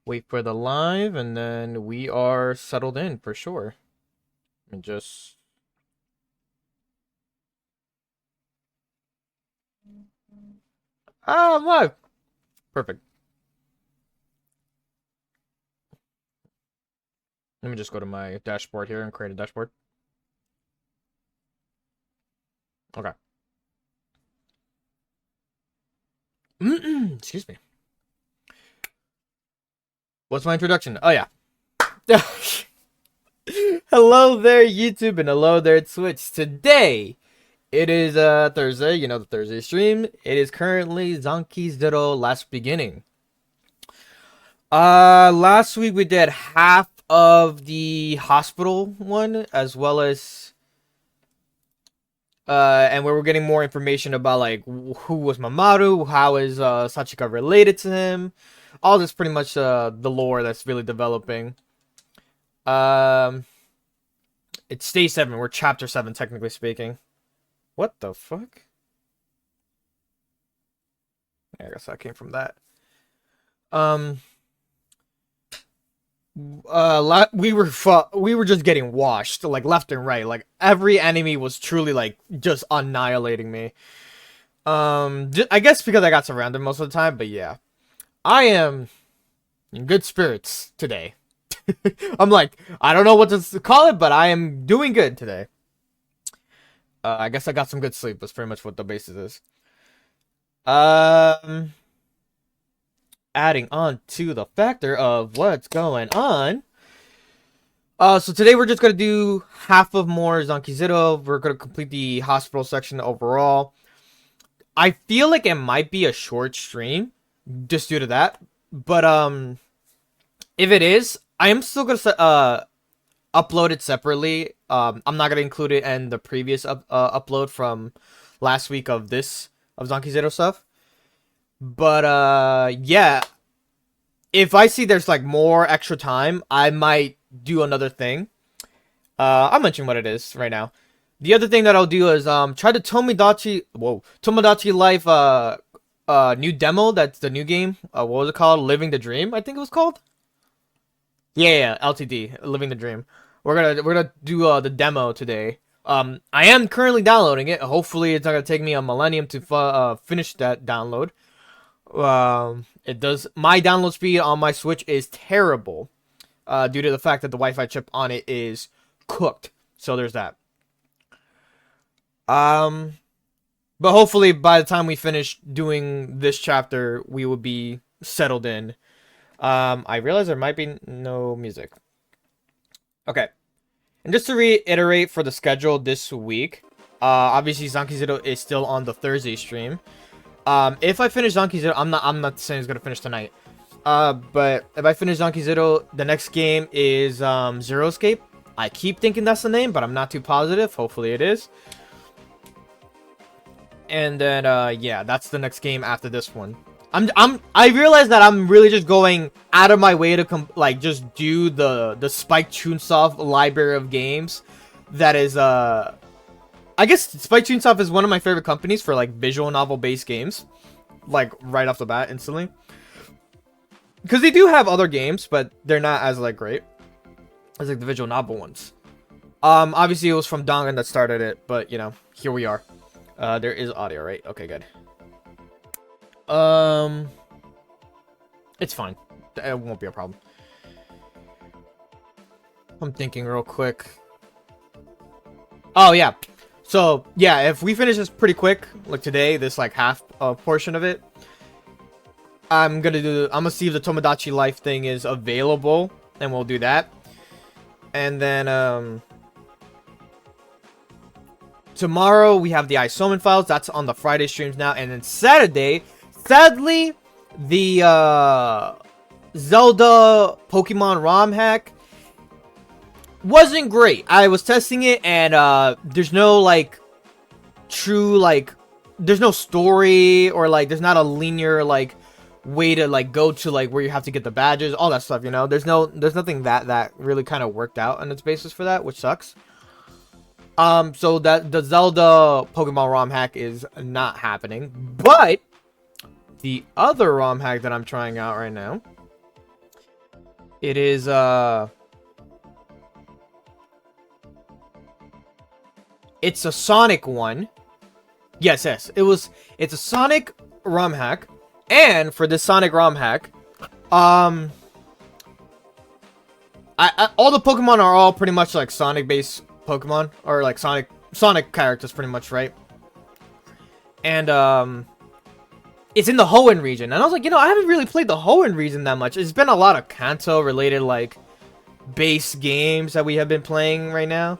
Wait for the live, and then we are settled in for sure. And just I'm live. Perfect. Let me just go to my dashboard here and create a dashboard. Okay. Excuse me. What's my introduction? Oh yeah. Hello there, YouTube, and hello there, Twitch. Today, it is Thursday. You know the Thursday stream. It is currently Zanki's Ditto Last Beginning. Last week we did half of the hospital one, as well as and we were getting more information about like who was Mamoru, how is Sachika related to him, all this pretty much the lore that's really developing. Um, it's day 7. We're chapter 7, technically speaking. What the fuck? I guess that came from that. Um, we were just getting washed like left and right. Like every enemy was truly like just annihilating me. I guess because I got surrounded most of the time, but yeah, I am in good spirits today. I'm like, I don't know what to call it, but I am doing good today. I guess I got some good sleep. That's pretty much what the basis is. Um, Adding on to the factor of what's going on. So today we're just gonna do half of more Zanki Zero. We're gonna complete the hospital section overall. I feel like it might be a short stream, just due to that. But if it is, I am still gonna upload it separately. I'm not gonna include it in the previous upload from last week of Zanki Zero stuff. But yeah, if I see there's like more extra time, I might do another thing. I'll mention what it is right now. The other thing that I'll do is try the Tomodachi Life new demo. That's the new game. What was it called? Living the Dream, I think it was called. Yeah, LTD, Living the Dream. We're gonna do the demo today. I am currently downloading it. Hopefully, it's not gonna take me a millennium to finish that download. It does. My download speed on my Switch is terrible, due to the fact that the Wi-Fi chip on it is cooked. So there's that. But hopefully by the time we finish doing this chapter, we will be settled in. I realize there might be no music. Okay. And just to reiterate for the schedule this week, obviously Zanki Zero is still on the Thursday stream. If I finish Zanki Zero, I'm not saying it's gonna finish tonight. But if I finish Zanki Zero, the next game is Zero Escape. I keep thinking that's the name, but I'm not too positive. Hopefully it is. And then yeah, that's the next game after this one. I realize that I'm really just going out of my way to just do the Spike Chunsoft library of games. That is I guess Spike Chunsoft is one of my favorite companies for like visual novel based games, like right off the bat instantly. Because they do have other games, but they're not as like great as like the visual novel ones. Obviously it was from Dangan that started it, but you know, here we are. There is audio, right? Okay, good. It's fine. It won't be a problem. I'm thinking real quick. Oh yeah. So yeah, if we finish this pretty quick, like today, this like half portion of it, I'm gonna see if the Tomodachi Life thing is available, and we'll do that. And then tomorrow we have the Isoman files. That's on the Friday streams now, and then Saturday, sadly, the Zelda Pokemon ROM hack wasn't great. I was testing it, and there's no like true like there's no story, or like there's not a linear like way to like go to like where you have to get the badges, all that stuff, you know. There's nothing that really kind of worked out on its basis for that, which sucks. So that the Zelda Pokemon ROM hack is not happening, but the other ROM hack that I'm trying out right now. It is it's a Sonic one. Yes, it's a Sonic ROM hack. And for this Sonic ROM hack, all the Pokemon are all pretty much like Sonic based Pokemon, or like Sonic characters pretty much, right? And it's in the Hoenn region. And I was like, I haven't really played the Hoenn region that much. It's been a lot of Kanto related like base games that we have been playing right now.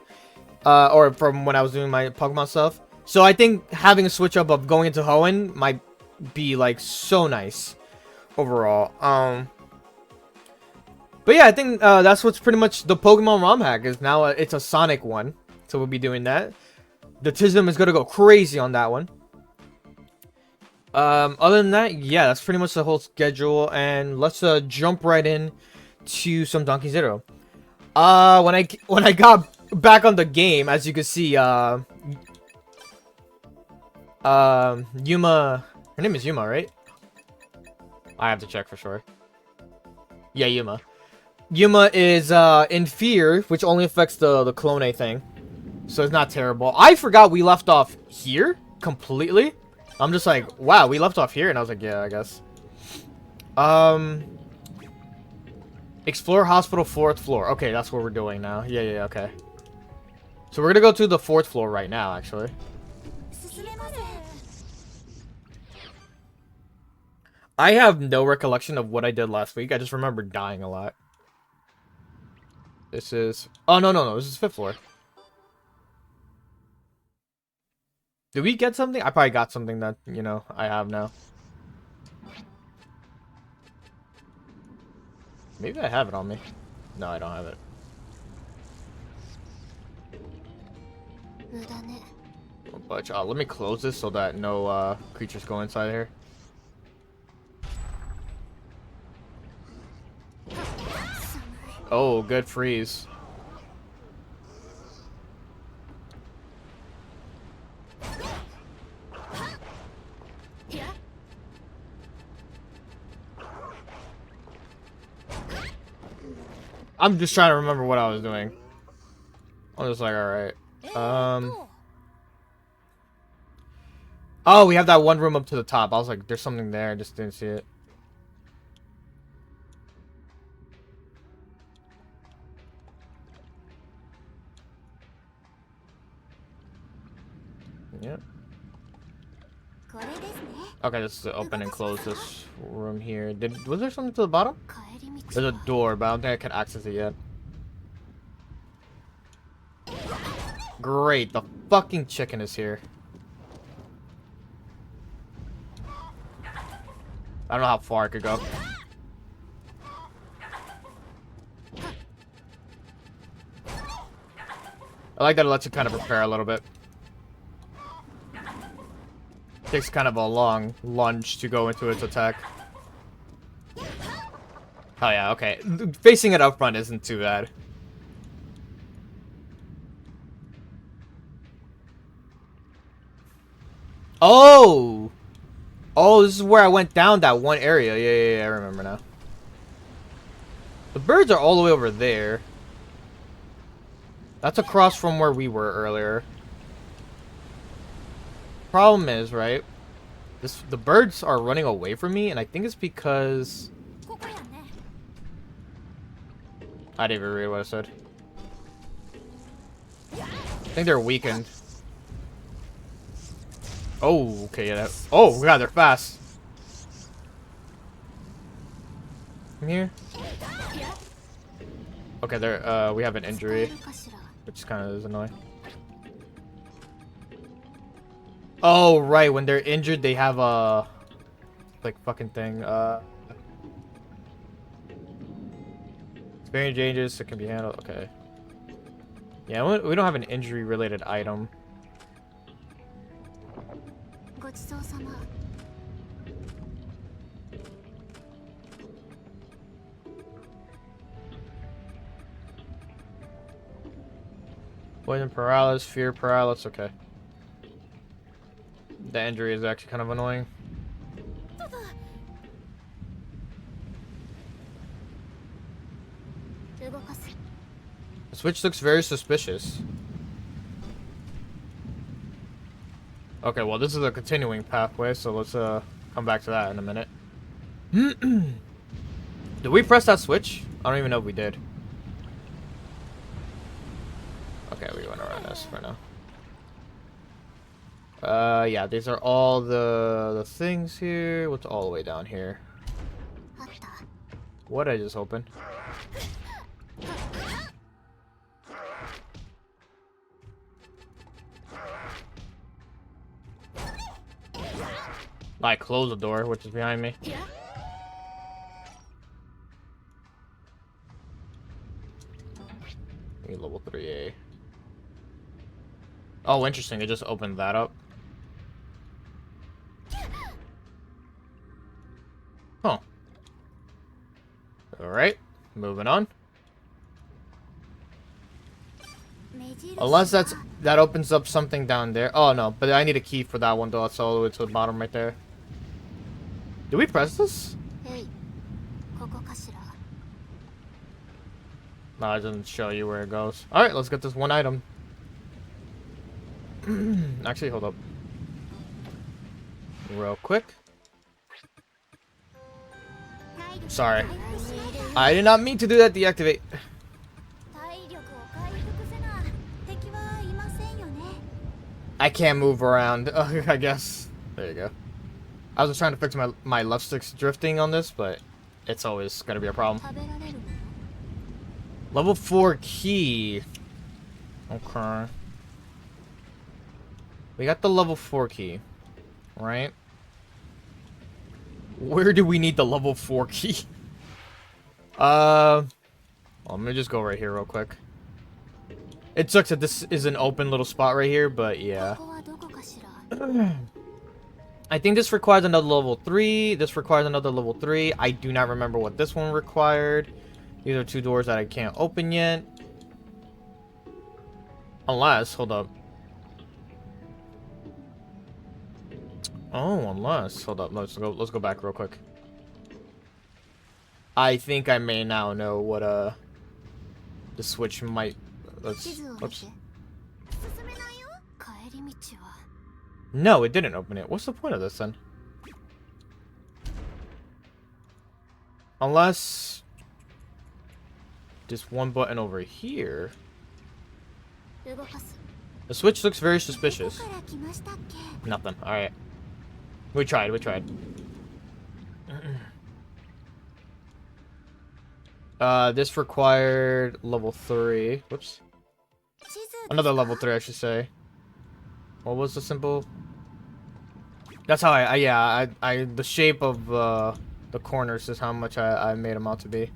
Or from when I was doing my Pokemon stuff. So I think having a switch up of going into Hoenn might be like so nice overall. But yeah, I think that's what's pretty much the Pokemon ROM hack is now. It's a Sonic one, so we'll be doing that. The Tism is gonna go crazy on that one. Other than that, yeah, that's pretty much the whole schedule, and let's jump right in to some Donkey Zero. When I got back on the game, as you can see, Yuma, her name is Yuma, right? I have to check for sure. Yeah, Yuma. Yuma is in fear, which only affects the clone thing, so it's not terrible. I forgot we left off here completely. I'm just like, wow, we left off here, and I was like, yeah, I guess. Explore hospital 4th floor. Okay, that's what we're doing now. Yeah, okay. So we're gonna go to the 4th floor right now, actually. I have no recollection of what I did last week. I just remember dying a lot. This is... Oh, no. This is 5th floor. Did we get something? I probably got something that, I have now. Maybe I have it on me. No, I don't have it. But let me close this so that no creatures go inside here. Oh, good freeze. I'm just trying to remember what I was doing. I'm just like, alright. Oh, we have that one room up to the top. I was like, there's something there. I just didn't see it. Yep. Okay, let's open and close this room here. Was there something to the bottom? There's a door, but I don't think I can access it yet. Great, the fucking chicken is here. I don't know how far I could go. I like that it lets you kind of prepare a little bit. Takes kind of a long lunge to go into its attack. Oh yeah, okay. Facing it up front isn't too bad. Oh! Oh, this is where I went down that one area. Yeah, I remember now. The birds are all the way over there. That's across from where we were earlier. Problem is, right? The birds are running away from me, and I think it's because... I didn't even read what I said. I think they're weakened. Oh, okay, yeah. Oh, god, they're fast. Come here. Okay, there. We have an injury, which kind of is annoying. Oh, right. When they're injured, they have a like fucking thing. Experience changes, it can be handled. Okay. Yeah, we don't have an injury-related item. Poison paralysis, fear paralysis. Okay. The injury is actually kind of annoying. The switch looks very suspicious. Okay, well, this is a continuing pathway, so let's come back to that in a minute. Did we press that switch? I don't even know if we did. Okay, we went around this for now. Yeah, these are all the things here. What's all the way down here? What did I just open? I closed the door, which is behind me. Level 3A. Oh, interesting. It just opened that up. Huh. Alright. Moving on. Unless that opens up something down there. Oh, no. But I need a key for that one, though. That's all the way to the bottom right there. Do we press this? No, it doesn't show you where it goes. Alright, let's get this one item. Actually, hold up. Real quick. Sorry. I did not mean to do that. Deactivate. I can't move around, I guess. There you go. I was just trying to fix my left stick's drifting on this, but it's always going to be a problem. Level 4 key. Okay. We got the level 4 key. Right? Where do we need the level 4 key? Well, let me just go right here real quick. It sucks that this is an open little spot right here, but yeah. I think this requires another level 3. This requires another level 3. I do not remember what this one required. These are 2 doors that I can't open yet. Unless, hold up. Oh, unless, hold up. Let's go back real quick. I think I may now know what the switch might. Whoops. No, it didn't open it. What's the point of this then? Unless this one button over here. The switch looks very suspicious. Nothing. Alright. We tried. This required level 3. Whoops. Another level 3, I should say. What was the symbol? That's how the shape of the corners is how much I made them out to be.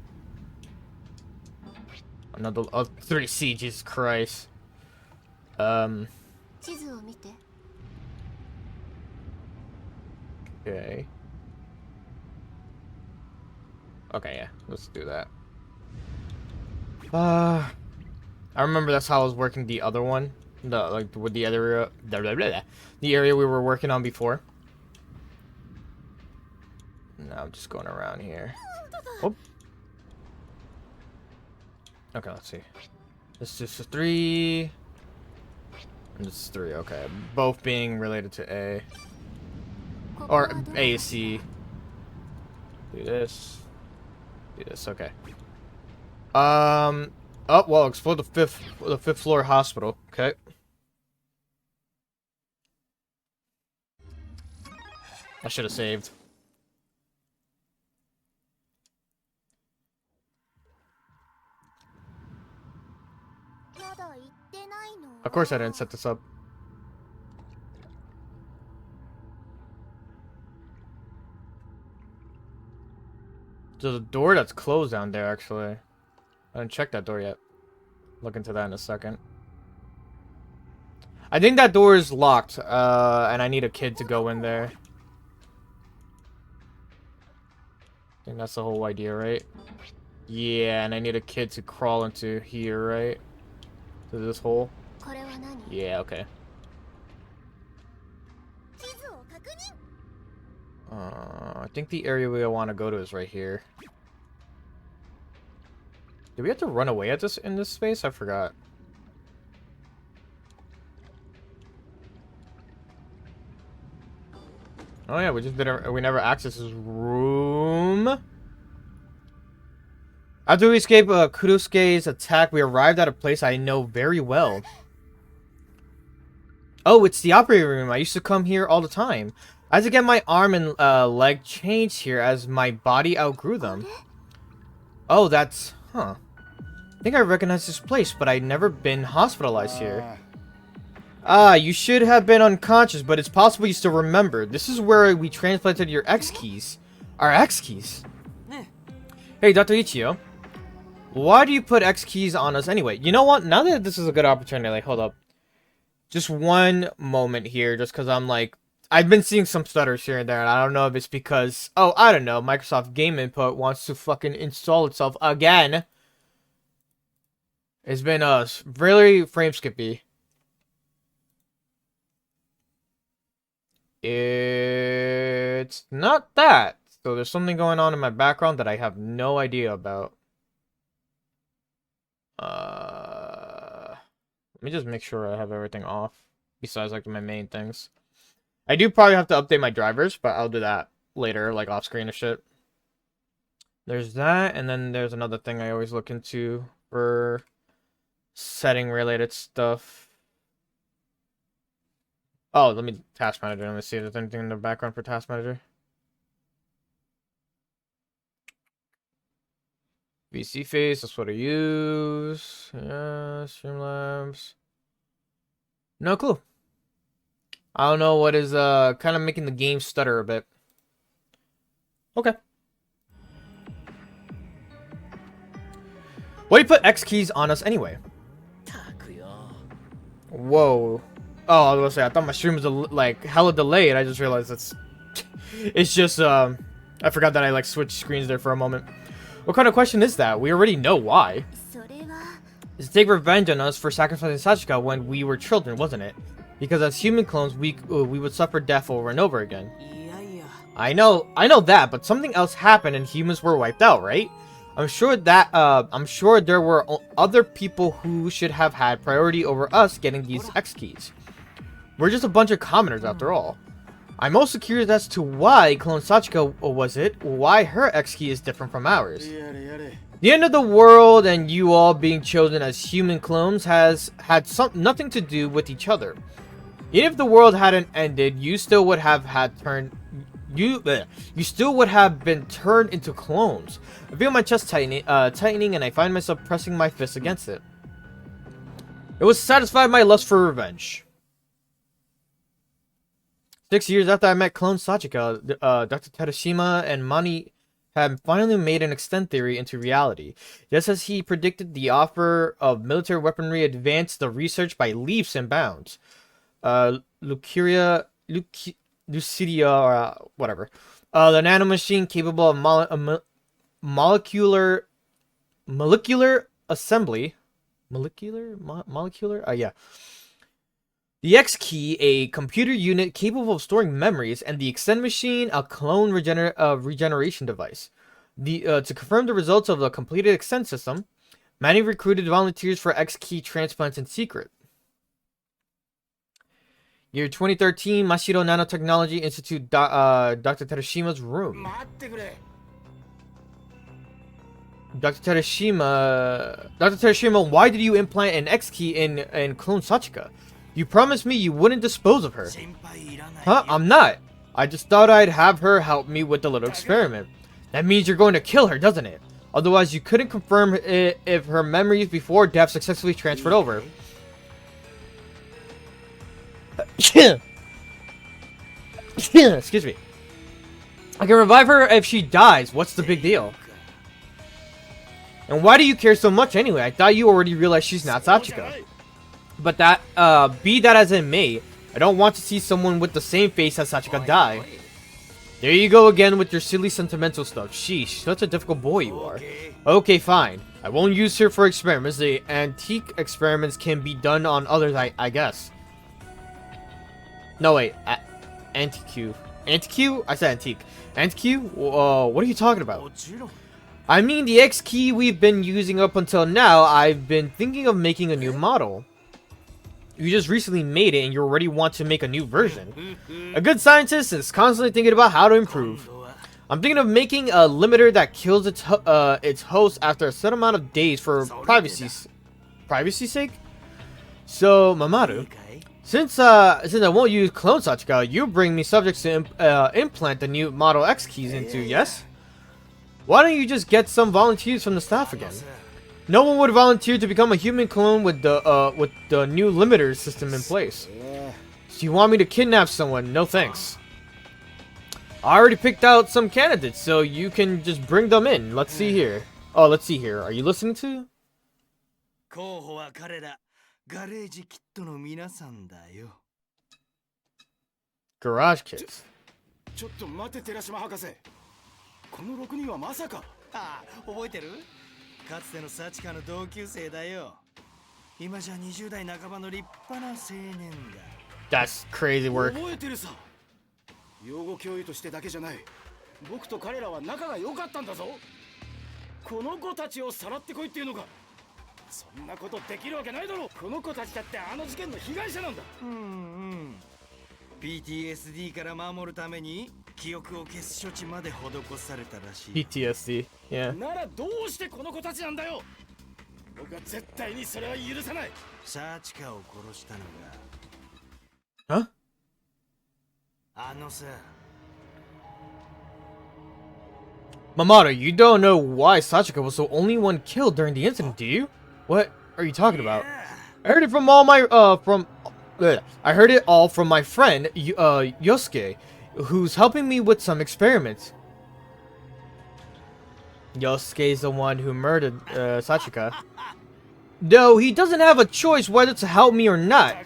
Another 3C, Jesus Christ. Okay. Okay, yeah, let's do that. I remember that's how I was working the other one. With the other the area we were working on before. Now I'm just going around here. Oh. Okay, let's see. This is 3. And this is 3, okay. Both being related to A. Or AC. Do this. Do this, okay. Oh, well, explore the fifth floor hospital. Okay. I should have saved. Of course I didn't set this up. There's a door that's closed down there, actually. I didn't check that door yet. Look into that in a second. I think that door is locked, and I need a kid to go in there. I think that's the whole idea, right? Yeah, and I need a kid to crawl into here, right? To this hole. Yeah, okay. I think the area we want to go to is right here. Do we have to run away at in this space? I forgot. Oh yeah, we just didn't. We never accessed his room. After we escape Kurusuke's attack, we arrived at a place I know very well. Oh, it's the operating room. I used to come here all the time. I had to get my arm and leg changed here as my body outgrew them. Oh, that's... Huh. I think I recognize this place, but I'd never been hospitalized here. Ah, you should have been unconscious, but it's possible you still remember. This is where we transplanted your X keys. Our X keys? Hey, Dr. Ichio. Why do you put X keys on us anyway? You know what? Now that this is a good opportunity, like, hold up. Just one moment here, just because I'm like... I've been seeing some stutters here and there, and I don't know if it's because... Oh, I don't know. Microsoft Game Input wants to fucking install itself again. It's been, really frame skippy. It's not that. So there's something going on in my background that I have no idea about. Let me just make sure I have everything off. Besides, like, my main things. I do probably have to update my drivers, but I'll do that later, like, off-screen and shit. There's that, and then there's another thing I always look into for setting-related stuff. Oh, let me... Task Manager. Let me see if there's anything in the background for Task Manager. VC face, that's what I use. Yeah, Streamlabs. No clue. I don't know what is kind of making the game stutter a bit. Okay. Why do you put X keys on us anyway? Whoa. Oh, I was gonna say, I thought my stream was like hella delayed. I just realized it's just I forgot that I like switched screens there for a moment. What kind of question is that? We already know why. It's to take revenge on us for sacrificing Sachika when we were children, wasn't it? Because as human clones, we would suffer death over and over again. I know that, but something else happened and humans were wiped out, right? I'm sure there were other people who should have had priority over us getting these X keys. We're just a bunch of commoners after all. I'm also curious as to why Clone Sachika why her X key is different from ours. The end of the world and you all being chosen as human clones has had nothing to do with each other. Even if the world hadn't ended, you still would have been turned into clones. I feel my chest tightening, and I find myself pressing my fist against it. It was satisfied my lust for revenge. 6 years after I met Clone Sachika, Dr. Terashima and Mani had finally made an extend theory into reality. Just as he predicted, the offer of military weaponry advanced the research by leaps and bounds. Lucidia, or whatever. The nanomachine capable of molecular assembly. Molecular? Yeah. The X key, a computer unit capable of storing memories, and the extend machine, a clone regeneration device. To confirm the results of the completed extend system, Manny recruited volunteers for X key transplants in secret. Year 2013, Mashiro Nanotechnology Institute, Dr. Terashima's room. Dr. Terashima, why did you implant an X key in Clone Sachika? You promised me you wouldn't dispose of her. Huh? I'm not. I just thought I'd have her help me with the little experiment. That means you're going to kill her, doesn't it? Otherwise, you couldn't confirm if her memories before death successfully transferred over. Excuse me. I can revive her if she dies. What's the big deal? And why do you care so much anyway? I thought you already realized she's not Sachika. But that, be that as it may, I don't want to see someone with the same face as Sachika die. There you go again with your silly sentimental stuff. Sheesh, such a difficult boy you are. Okay, fine. I won't use her for experiments. The antique experiments can be done on others, I guess. No, wait. Antique. Antique? I said antique. Antique? What are you talking about? I mean, the X key we've been using up until now, I've been thinking of making a new model. You just recently made it and you already want to make a new version. A good scientist is constantly thinking about how to improve. I'm thinking of making a limiter that kills its host after a set amount of days for privacy's sake. So, Mamoru, since I won't use clone Sachika, you bring me subjects to implant the new Model X keys into, yes? Why don't you just get some volunteers from the staff again? No one would volunteer to become a human clone with the new limiter system in place. So you want me to kidnap someone? No thanks. I already picked out some candidates, so you can just bring them in. Let's see here. Oh, let's see here. Are you listening to? Garage Kids. ちょっと待て寺島博士。この6人はまさか。ああ、覚えてる？かつてのサチカの同級生だよ。今じゃ20代半ばの立派な青年だ。That's crazy work. 覚えてるさ。養護教諭としてだけじゃない。僕と彼らは仲が良かったんだぞ。この子たちをさらってこいっていうのか。そんなことできるわけないだろう。この子たちだってあの事件の被害者なんだ。PTSD から守るために記憶を消す処置まで施されたらしい。PTSD, yeah. ならどうしてこの子たちなんだよ。僕は絶対にそれは許さない。サーチカを殺したのが。Huh? あのさ。Mamoru, you don't know why Sachika was the only one killed during the incident, do you? What are you talking about? I heard it from all my I heard it all from my friend Yosuke, who's helping me with some experiments. Yosuke's the one who murdered Sachika. No, he doesn't have a choice whether to help me or not.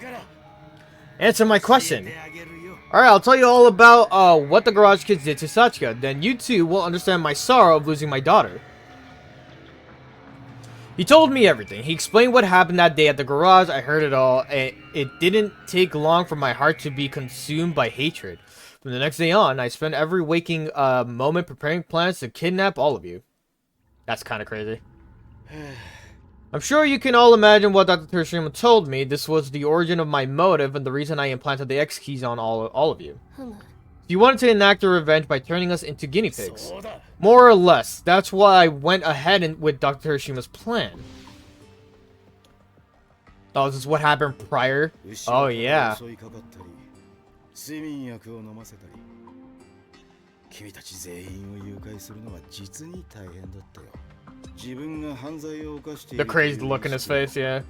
Answer my question. Alright, I'll tell you all about what the Garage Kids did to Sachika. Then you too will understand my sorrow of losing my daughter. He told me everything. He explained what happened that day at the garage. I heard it all. It didn't take long for my heart to be consumed by hatred. From the next day on, I spent every waking moment preparing plans to kidnap all of you. That's kind of crazy. I'm sure you can all imagine what Dr. Tershima told me. This was the origin of my motive and the reason I implanted the X keys on all of you. You wanted to enact a revenge by turning us into guinea pigs. More or less. That's why I went ahead with Dr. Hiroshima's plan. Oh, this is what happened prior? Oh, yeah. The crazy look in his face, yeah.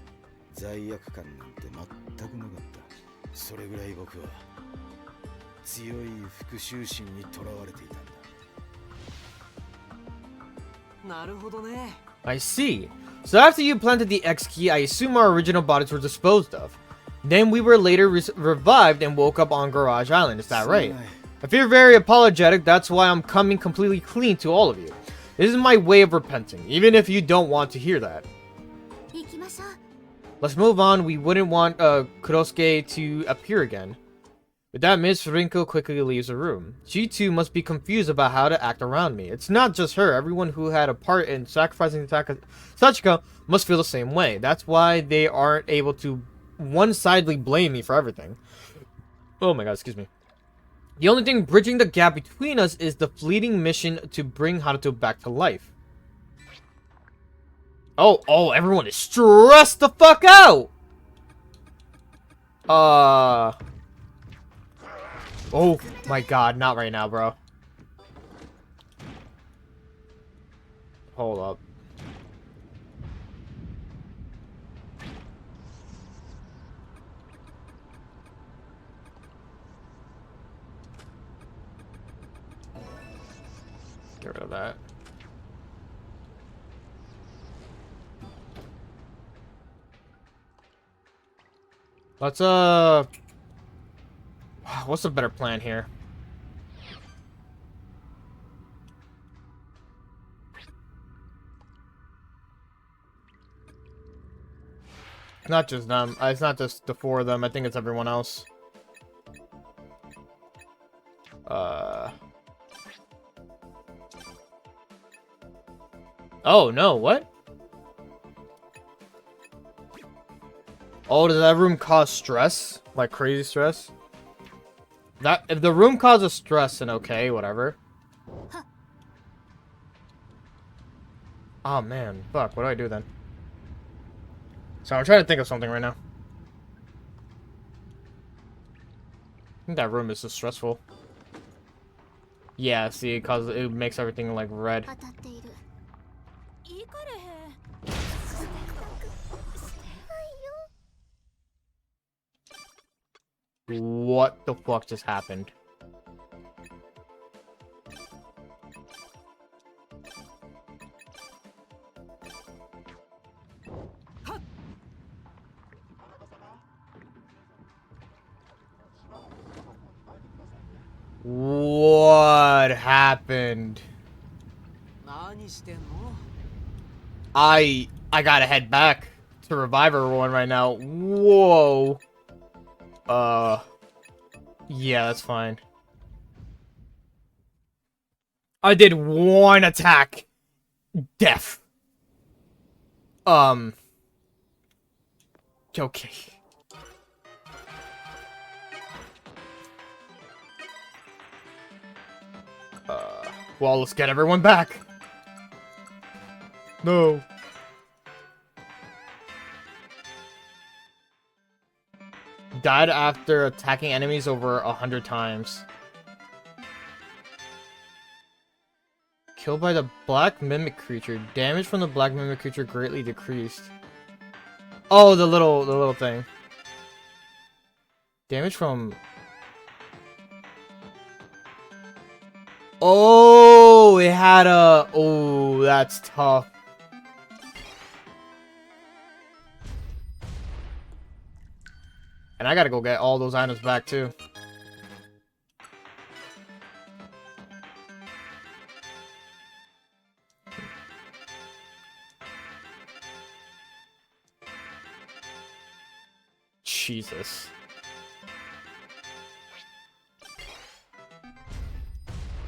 I see. So after you planted the X key, I assume our original bodies were disposed of. Then we were later revived and woke up on Garage Island, is that right? I feel very apologetic, that's why I'm coming completely clean to all of you. This is my way of repenting, even if you don't want to hear that. Let's move on, we wouldn't want Kurosuke to appear again. With that, Miss Rinko quickly leaves the room. She too must be confused about how to act around me. It's not just her. Everyone who had a part in sacrificing Sachika must feel the same way. That's why they aren't able to one-sidedly blame me for everything. Oh my god, excuse me. The only thing bridging the gap between us is the fleeting mission to bring Haruto back to life. Oh, everyone is stressed the fuck out! Oh my god, not right now, bro. Hold up. Get rid of that. Let's, what's a better plan here? Not just them. It's not just the four of them. I think it's everyone else. Oh, no, what? Oh, does that room cause stress? Like crazy stress? That if the room causes stress, then okay, whatever. Oh man, fuck, what do I do then? So I'm trying to think of something right now. I think that room is just stressful. Yeah, see, cause it makes everything like red. 当たっている。いかれへん。 What the fuck just happened? What happened? 何してんの？ I gotta head back to revive everyone right now. Whoa. Yeah, that's fine. I did one attack. Death. Okay. Well, let's get everyone back. No. Died after attacking enemies over 100 times. Killed by the black mimic creature. Damage from the black mimic creature greatly decreased. Oh, the little thing. Damage from... Oh, it had a... Oh, that's tough. And I gotta go get all those items back, too. Jesus.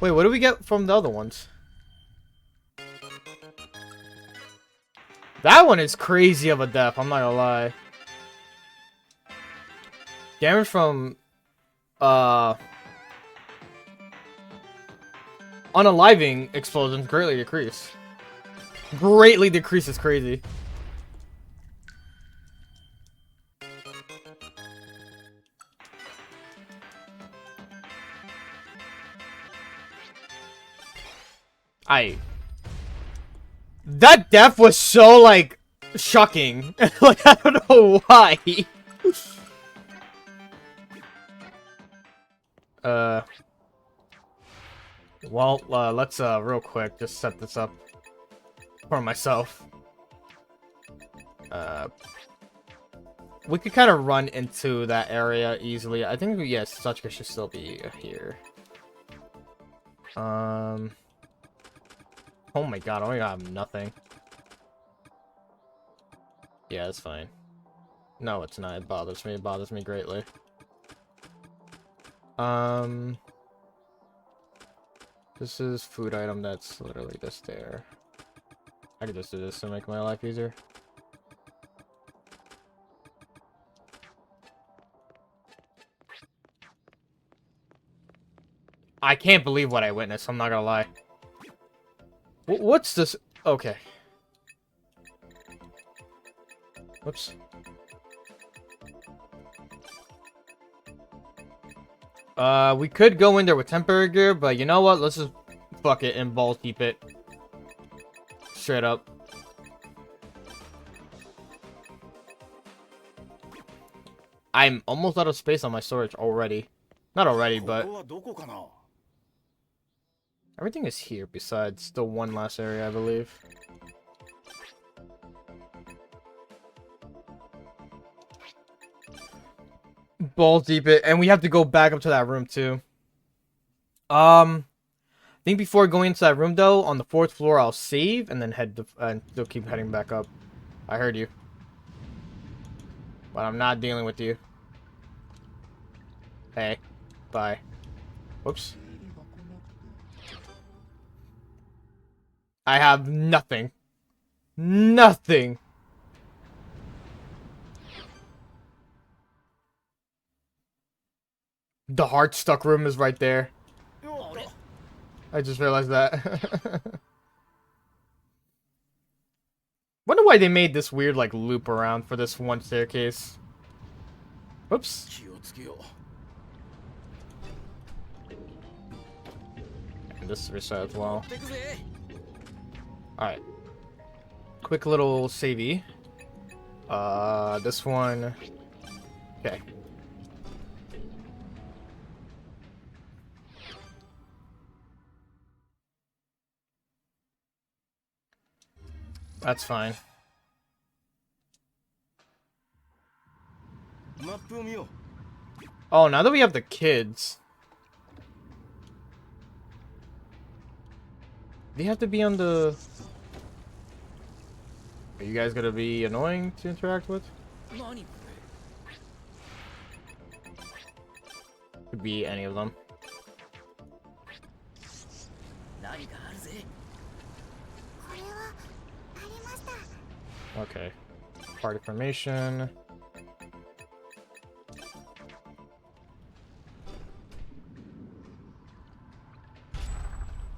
Wait, what do we get from the other ones? That one is crazy of a death, I'm not gonna lie. Damage from, unaliving explosions greatly decrease. Greatly decrease is crazy. That death was so, like, shocking. Like, I don't know why. Well, let's, real quick, just set this up for myself. We could kind of run into that area easily. I think, yes, Sachika should still be here. Oh my god, I only have nothing. Yeah, it's fine. No, it's not. It bothers me. It bothers me greatly. This is food item that's literally just there. I could just do this to make my life easier. I can't believe what I witnessed, I'm not gonna lie. What's this? Okay. Whoops. We could go in there with temporary gear, but you know what? Let's just fuck it and balls deep it. Straight up. I'm almost out of space on my storage already. Not already, but... Everything is here besides the one last area, I believe. Balls deep it, and we have to go back up to that room too. I think before going into that room though, on the 4th floor, I'll save and then head to, and still keep heading back up. I heard you, but I'm not dealing with you. Hey, bye. Whoops. I have nothing. Nothing. The heart stuck room is right there. I just realized that. Wonder why they made this weird like loop around for this one staircase. Oops. 気をつけよ And this reset as well. 持ってくぜ。 Alright. Quick little savey. This one. Okay. That's fine. うマップを見よ Oh, now that we have the kids. They have to be on the... Are you guys gonna be annoying to interact with? 何こ Could be any of them. れ。何かあるぜ。 これはありました Okay. Party formation.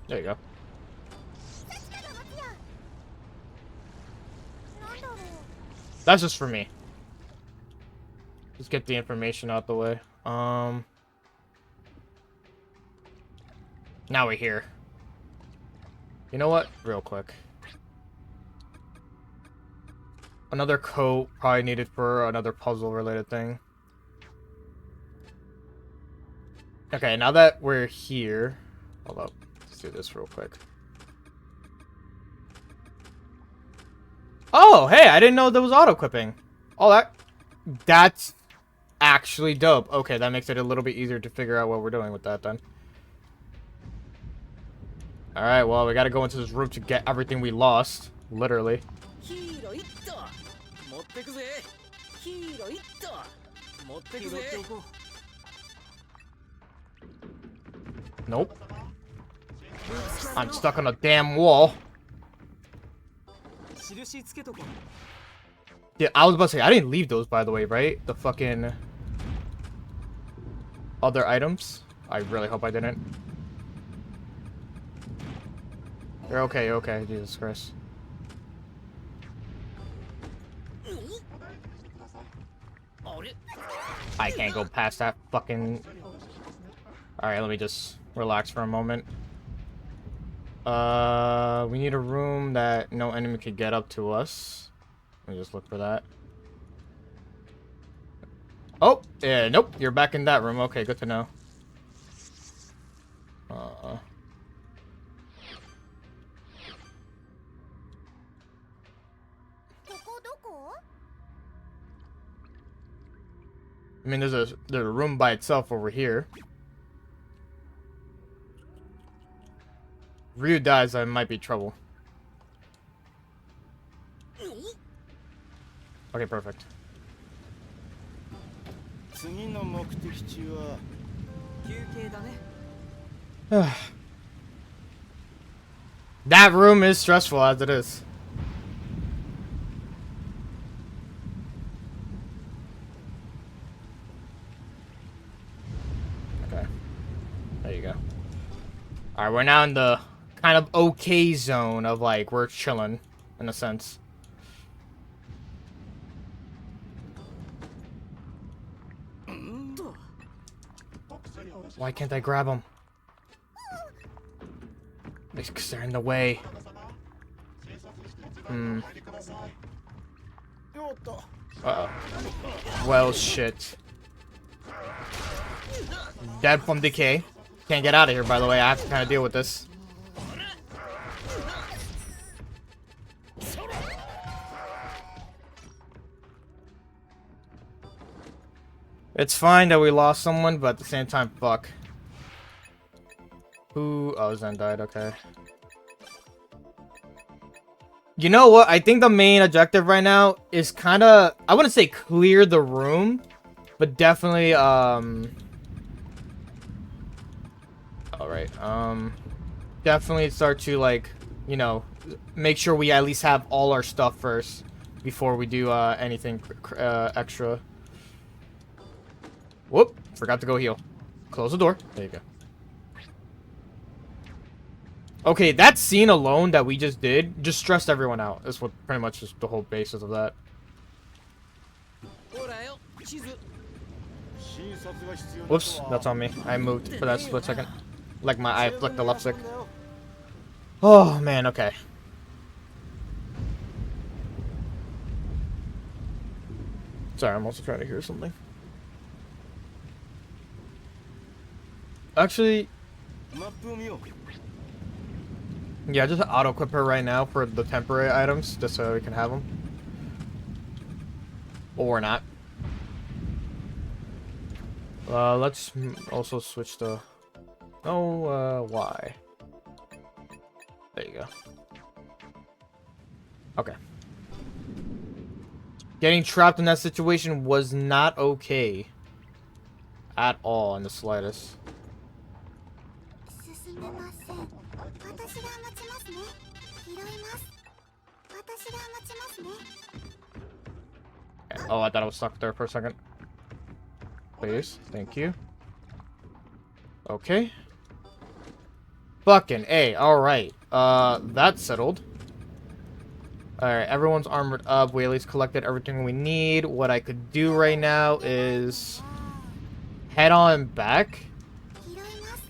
There you go. なんだろう That's just for me. Just get the information out the way. Now we're here. You know what? Real quick. Another coat probably needed for another puzzle related thing. Okay, now that we're here, hold up. Let's do this real quick. Oh, hey, I didn't know there was auto-equipping. Oh, that's actually dope. Okay, that makes it a little bit easier to figure out what we're doing with that then. Alright, well, we gotta go into this room to get everything we lost. Literally. ヒーローいった。持ってくぜ。ヒーローいった。持ってくぜ。 Nope. I'm stuck on a damn wall. 印つけとこう。 Yeah, I was about to say, I didn't leave those, by the way, right? The fucking... other items. I really hope I didn't. You're okay, you're okay. Jesus Christ. I can't go past that fucking... Alright, let me just relax for a moment. We need a room that no enemy could get up to us. Let me just look for that. Oh, yeah, nope, you're back in that room. Okay, good to know. ここどこ I mean, there's a room by itself over here. If Ryu dies, I might be trouble. Okay, perfect. 次の目的地は休憩だね。 That room is stressful as it is. Okay. There you go. Alright, we're now in the kind of okay zone of like, we're chilling, in a sense. Why can't I grab them? Because they're in the way. Hmm. よっと Uh-oh. Well, shit. Dead from decay. Can't get out of here, by the way. I have to kind of deal with this. It's fine that we lost someone, but at the same time, fuck. Who? Oh, Zen died, okay. You know what? I think the main objective right now is kind of... I wouldn't say clear the room, but definitely, Alright, definitely start to, like, you know, make sure we at least have all our stuff first before we do anything extra. Whoop, forgot to go heal. Close the door. There you go. Okay, that scene alone that we just did just stressed everyone out. That's what pretty much is the whole basis of that. Whoops, that's on me. I moved for that split second. Like my eye flicked the left stick. Oh, man, okay. Sorry, I'm also trying to hear something. Actually, yeah, just auto-equip her right now for the temporary items, just so we can have them. Or not. Let's also switch the... Oh, why? There you go. Okay. Getting trapped in that situation was not okay. At all, in the slightest. 進めません。私が待ちますね。拾います。私が待ちますね。 Oh, I thought I was stuck there for a second. Please, thank you. Okay. Fucking A, alright. That's settled. Alright, everyone's armored up. We at least collected everything we need. What I could do right now is... head on back. 拾います。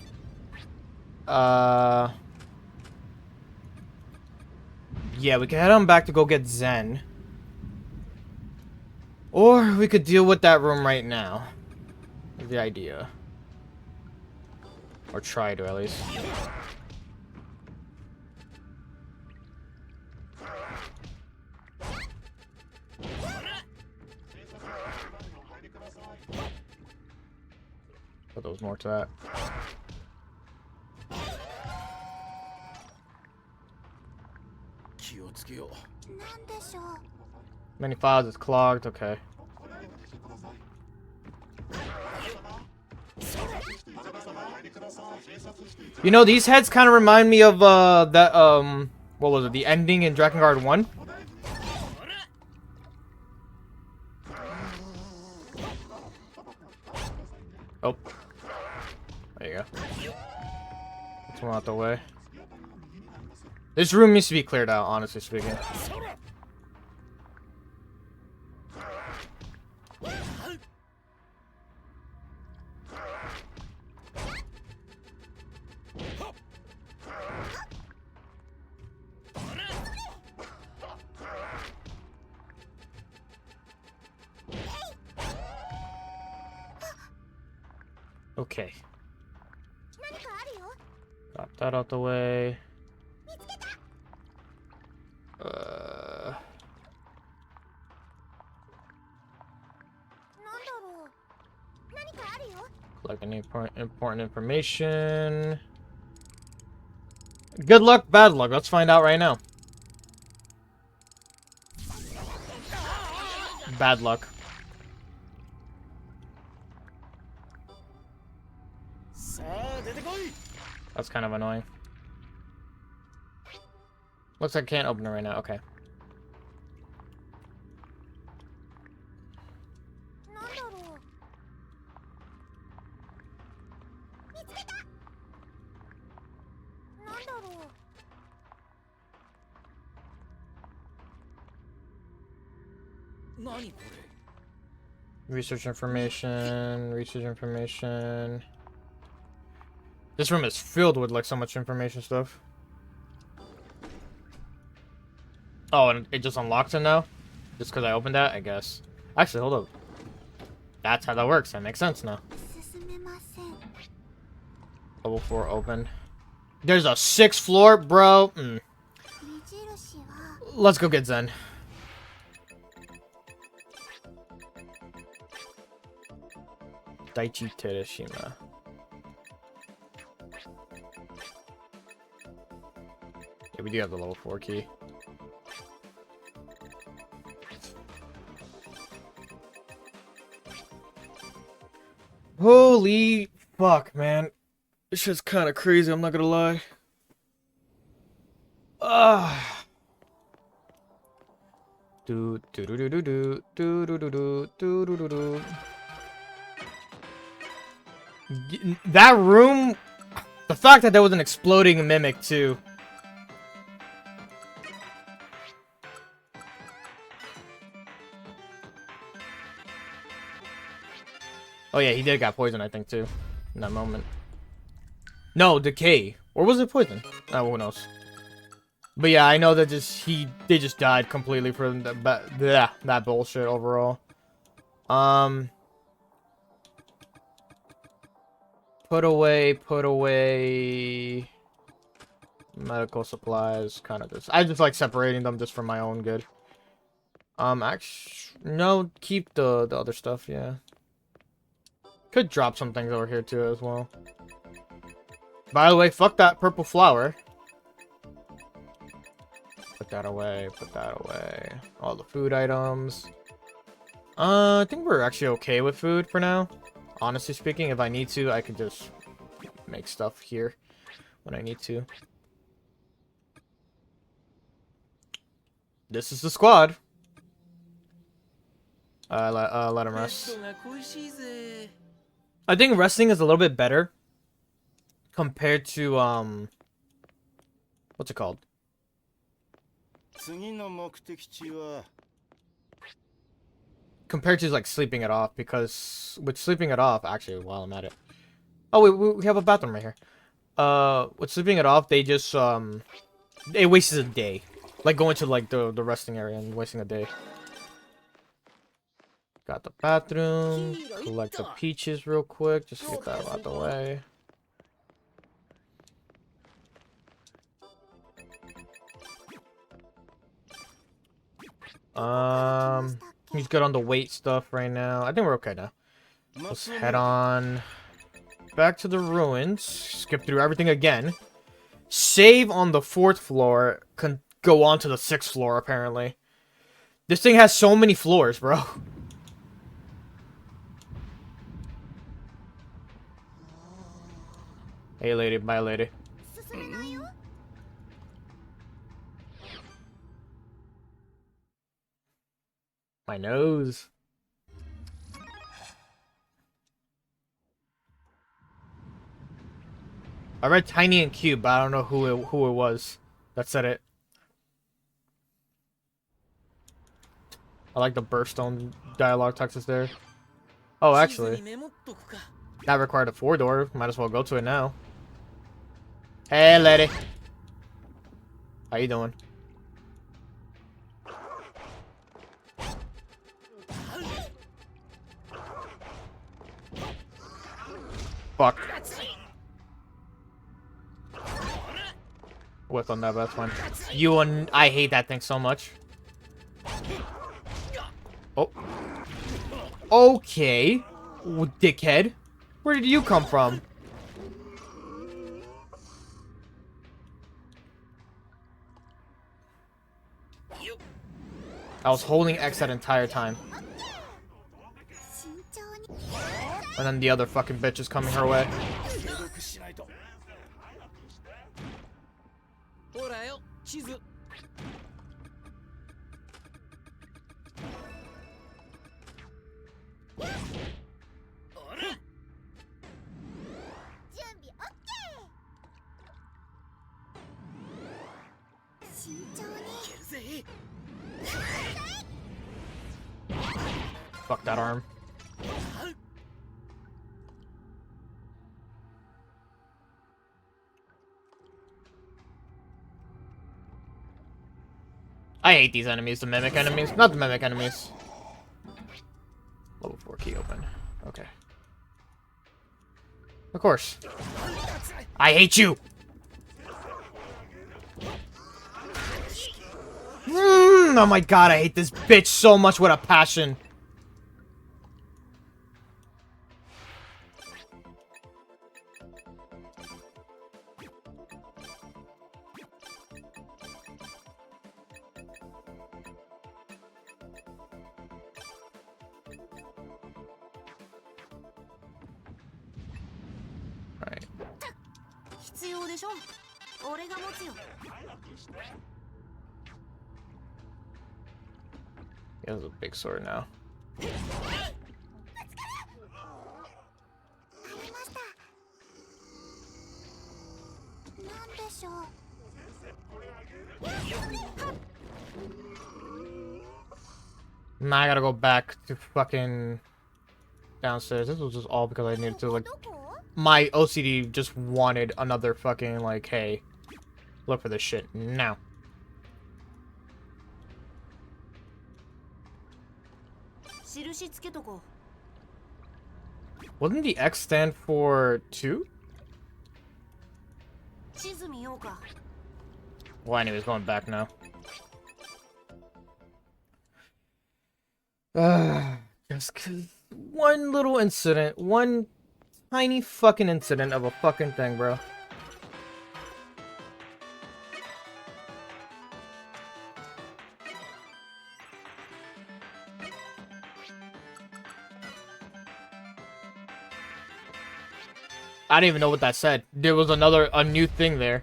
Yeah, we can head on back to go get Zen. Or we could deal with that room right now. The idea. Or try to, at least. But there was more to that. Many files is clogged, okay. You know, these heads kind of remind me of that what was it, the ending in Drakengard 1? Oh. There you go. That's one out the way. This room needs to be cleared out, honestly speaking. Okay. 何かあるよ。 Got that out the way. 見つけた。 なんだろう。何かあるよ。 Collect any important information. Good luck, bad luck. Let's find out right now. Bad luck. That's kind of annoying. Looks like I can't open it right now. Okay. なんだろう。見つけた。なんだろう。何これ Research information. Research information. This room is filled with like so much information stuff. Oh, and it just unlocks it now? Just because I opened that, I guess. Actually, hold up. That's how that works. That makes sense now. 進めません。 Level 4 open. There's a 6th floor, bro. 目印は。 Let's go get Zen. Daichi Tereshima. Yeah, we do have the level 4 key. Holy fuck, man. This shit's kind of crazy, I'm not gonna lie. Do do do do do do do do do do do do do. That room, the fact that there was an exploding mimic too. Oh yeah, he did got poisoned, I think too, in that moment. No, decay, or was it poison? Oh, who knows? But yeah, I know that they just died completely from that bullshit overall. Put away medical supplies, kind of just. I just like separating them just for my own good. Actually, no, keep the other stuff, yeah. Could drop some things over here too as well. By the way, fuck that purple flower. Put that away, put that away. All the food items. I think we're actually okay with food for now. Honestly speaking, if I need to, I could just make stuff here when I need to. This is the squad. Let him rest. I think resting is a little bit better compared to what's it called? Compared to like sleeping it off, because with sleeping it off, actually, while I'm at it. Oh, we have a bathroom right here. With sleeping it off, they just it wastes a day. Like going to like the resting area and wasting a day. Got the bathroom. Collect the peaches real quick. Just get that out the way. He's good on the weight stuff right now. I think we're okay now. Let's head on back to the ruins. Skip through everything again. Save on the 4th floor. Can go on to the 6th floor, apparently. This thing has so many floors, bro. Hey, lady. Bye, lady. My nose. I read Tiny and Cube, but I don't know who it was that said it. I like the burstone dialogue Texas there. Oh, actually, that required a 4-door. Might as well go to it now. Hey, lady. How you doing? Fuck. Whip on that, but that's fine. You and I hate that thing so much. Oh. Okay. Dickhead. Where did you come from? I was holding X that entire time. And then the other fucking bitch is coming her way. Fuck that arm. I hate these enemies, the mimic enemies. Not the mimic enemies. Level 4 key open. Okay. Of course. I hate you! Oh my god, I hate this bitch so much with a passion. 俺が持つよ。 He has a big sword now. ありました。なんでしょう。 Now I gotta go back to fucking downstairs. This was just all because I needed to, like, どこ？ my OCD just wanted another fucking, like, hey, look for this shit now. 印つけとこ Wasn't the X stand for 2? う。地図見ようか。 Well, anyways, going back now. Just cause one little incident, one tiny fucking incident of a fucking thing, bro. I didn't even know what that said. There was a new thing there.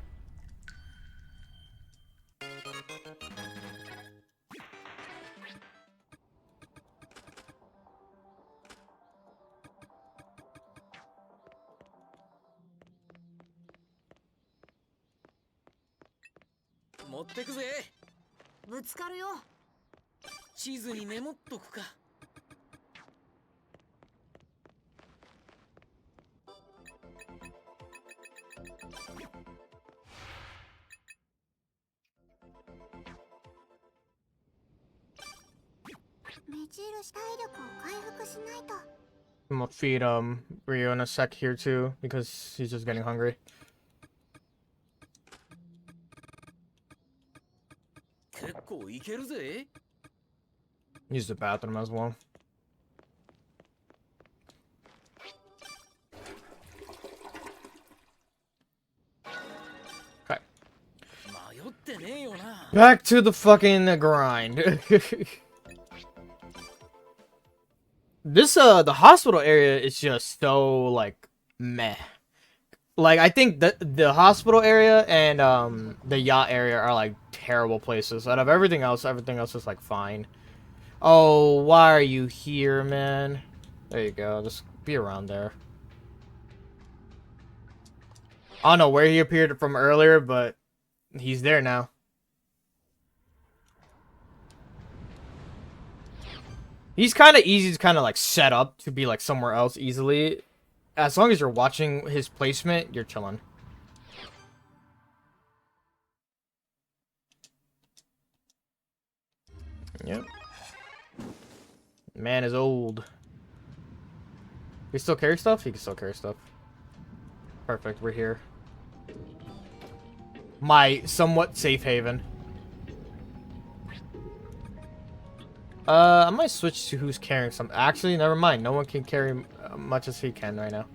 Motte ku ze. ぶつかるよ。 地図にメモっとくか。 目印体力を回復しないと。 I'm gonna feed Rio in a sec here too because he's just getting hungry. 結構いけるぜ。 Use the bathroom as well. Okay. 迷ってねえよな。 Back to the fucking grind. This the hospital area is just so like meh. Like I think the hospital area and the yacht area are like terrible places. Out of everything else is like fine. Oh, why are you here, man? There you go. Just be around there. I don't know where he appeared from earlier, but he's there now. He's kind of easy to kind of like set up to be like somewhere else easily. As long as you're watching his placement, you're chilling. Yep. Man is old. He still carry stuff? He can still carry stuff. Perfect, we're here. My somewhat safe haven. I might switch to who's carrying some. Actually, never mind. No one can carry much as he can right now.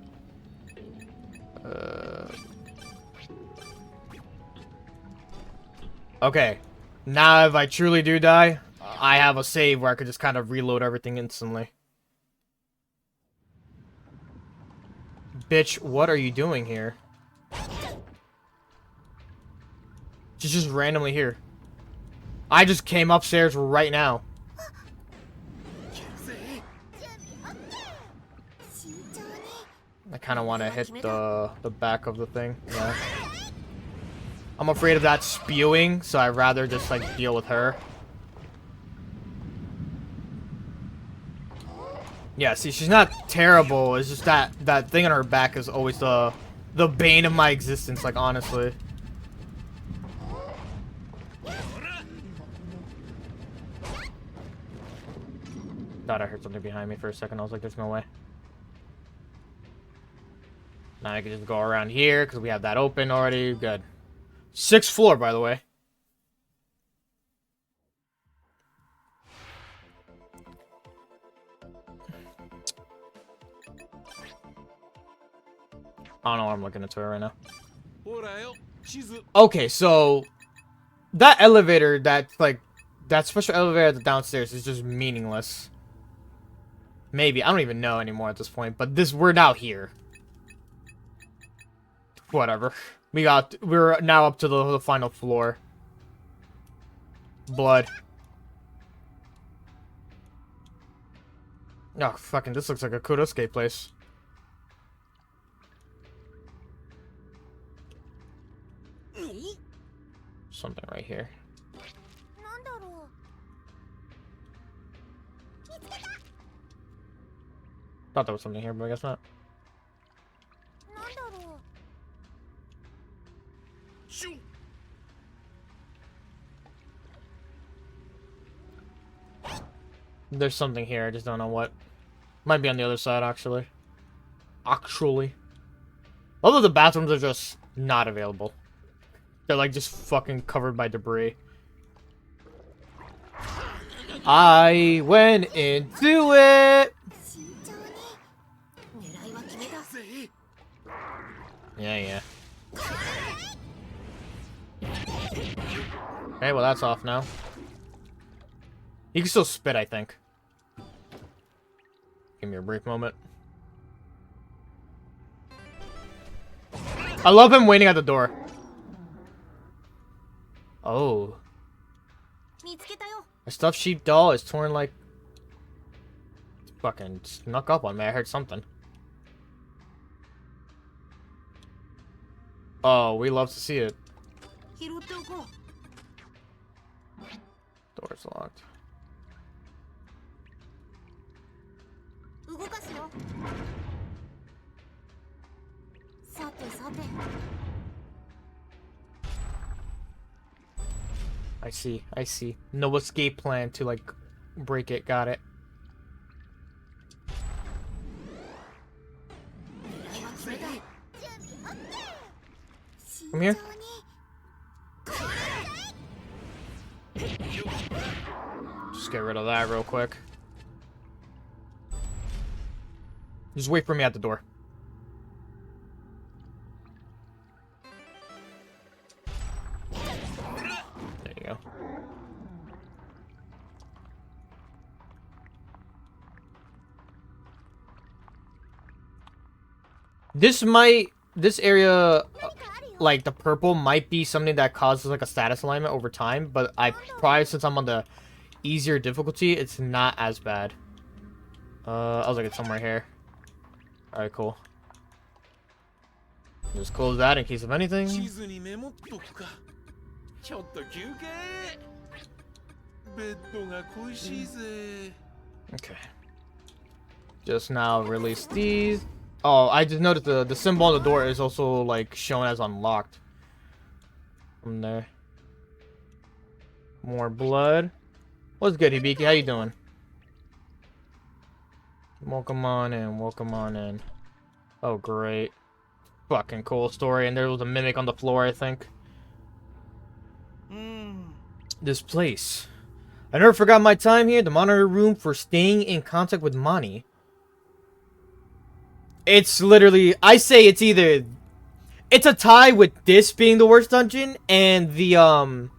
Okay. Now, if I truly do die, I have a save where I could just kind of reload everything instantly. Bitch, what are you doing here? She's just randomly here. I just came upstairs right now. I kind of want to hit the back of the thing. Yeah. I'm afraid of that spewing, so I'd rather just like deal with her. Yeah, see, she's not terrible. It's just that thing on her back is always the bane of my existence. Like honestly. Thought I heard something behind me for a second. I was like, "There's no way." Now I can just go around here because we have that open already. Good. 6th floor, by the way. I don't know what I'm looking into it right now. Okay, so that elevator, that special elevator at the downstairs is just meaningless. Maybe. I don't even know anymore at this point, but we're now here. Whatever. We're now up to the final floor. Blood. Oh, fucking, this looks like a Kurosuke place. Something right here. なんだろう。見つけた。 Thought there was something here, but I guess not. なんだろう。 There's something here, I just don't know what. Might be on the other side, actually. Although the bathrooms are just not available. They're like just fucking covered by debris. I went into it! 慎重に。狙いは決めた。 Yeah. Okay, well that's off now. You can still spit, I think. Give me a brief moment. I love him waiting at the door. Oh. 見つけたよ。 A stuffed sheep doll is torn like... Fucking snuck up on me. I heard something. Oh, we love to see it. 拾っておこう。 Door's locked. 動かすよ。さてさて。 I see. No escape plan to, like, break it. Got it. 狙いは決めた。 Come here. 慎重に。 Just get rid of that real quick. Just wait for me at the door. There you go. This area, like the purple, might be something that causes like a status alignment over time, but probably since I'm on the easier difficulty, it's not as bad. I was like, it's somewhere here. Alright, cool. Just close that in case of anything. 地図にメモっとくか。ちょっと休憩。ベッドが恋しいぜ。 Okay. Just now release these. Oh, I just noticed the symbol on the door is also like shown as unlocked. From there. More blood. What's good, Hibiki? How you doing? Welcome on in. Oh, great. Fucking cool story. And there was a mimic on the floor, I think. This place. I never forgot my time here. The monitor room for staying in contact with Mani. It's literally... I say it's either... It's a tie with this being the worst dungeon and the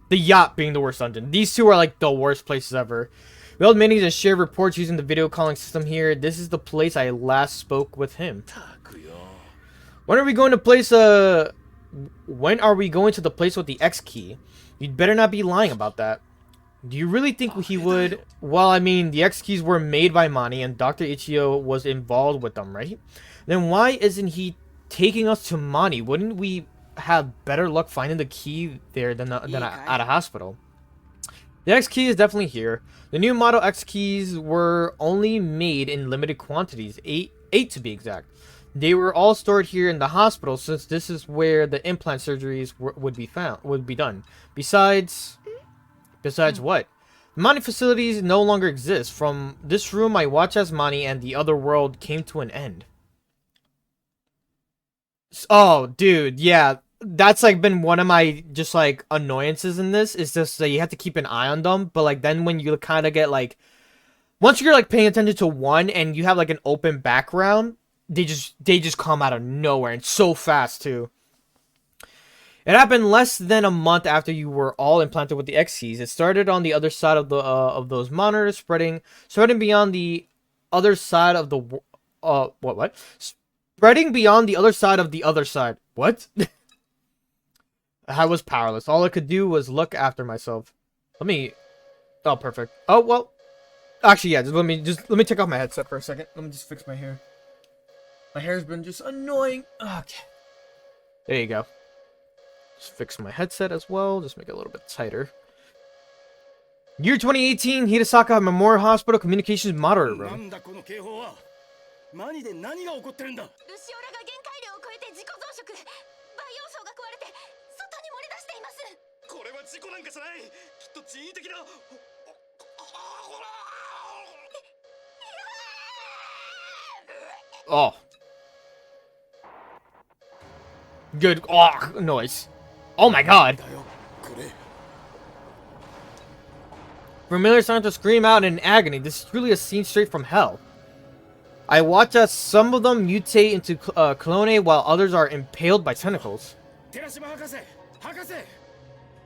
yacht being the worst dungeon. These two are like the worst places ever. We held meetings and shared reports using the video calling system here. This is the place I last spoke with him. When are we going to place when are we going to the place with the X key? You'd better not be lying about that. Do you really think he would? Well, I mean, the X keys were made by Mani and Dr. Ichio was involved with them, right? Then why isn't he taking us to Mani? Wouldn't we have better luck finding the key there than at a hospital? The X key is definitely here. The new model X keys were only made in limited quantities, eight to be exact. They were all stored here in the hospital since this is where the implant surgeries would be done. Besides what? Mani facilities no longer exist. From this room, I watch as Mani and the other world came to an end. Oh, dude, yeah. That's like been one of my just like annoyances in this. Is just that you have to keep an eye on them, but like then when you kind of get like, once you're like paying attention to one and you have like an open background, they just come out of nowhere and so fast too. It happened less than a month after you were all implanted with the X keys. It started on the other side of the of those monitors, spreading beyond the other side of the what? Spreading beyond the other side of the other side. What? I was powerless. All I could do was look after myself. Let me... Oh, perfect. Oh, well. Actually, yeah, just let me take off my headset for a second. Let me just fix my hair. My hair's been just annoying. Okay. There you go. Just fix my headset as well. Just make it a little bit tighter. Year 2018, Hirasaka Memorial Hospital Communications Monitor な Room. んだこの警報は。マニで何が起こってるんだ。ルシオラが限界量を超えて自己増殖、培養層が食われて外に漏れ出しています。これは事故なんかじゃない。きっと人為的な。Oh. Good noise. Oh my god. だよ、これ。 Familiar sound to scream out in agony. This is truly a scene straight from hell. I watch as some of them mutate into clone while others are impaled by tentacles. 寺島博士、博士。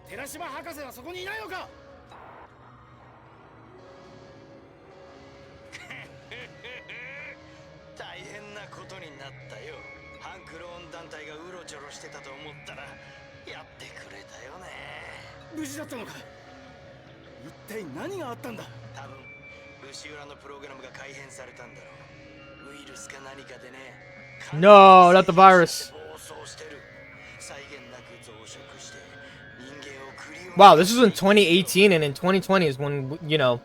寺島博士はそこにいないのか。大変なことになったよ。反クローン団体がうろちょろしてたと思ったらやってくれたよね。無事だったのか。一体何があったんだ。多分ルシオラのプログラムが改変されたんだろう。ウイルスか何かでね。 No, not the virus. 暴走してる。際限なく増殖して人間をクリオン。 Wow, this was in 2018, and in 2020 is when, you know,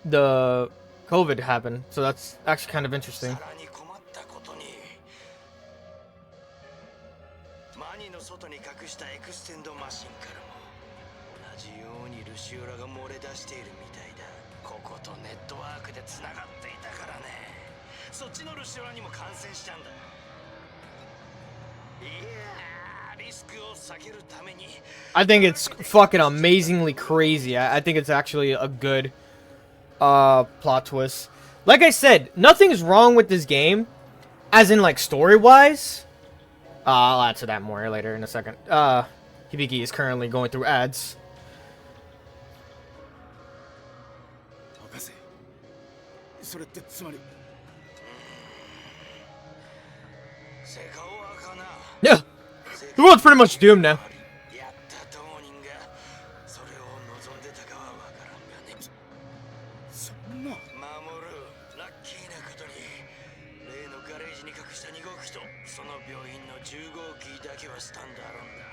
the COVID happened. So that's actually kind of interesting. さらに困ったことにマニの外に隠したエクステンドマシンからも同じようにルシオラが漏れ出しているみたいだ。こことネットワークでつながっていたからね。そっちのルシオラにも感染したんだ。いやー、リスクを避けるために I think it's fucking amazingly crazy. I think it's actually a good plot twist. Like I said, nothing's wrong with this game, as in like story-wise. I'll add to that more later in a second. Hibiki is currently going through ads. 博士。それってつまり。セカオワかな。 Yeah, the world's pretty much doomed now. やった当人がそれを望んでたかはわからんがね。そんな。守るラッキーなことに例のガレージに隠した2号機とその病院の10号機だけはスタンダーロンだ。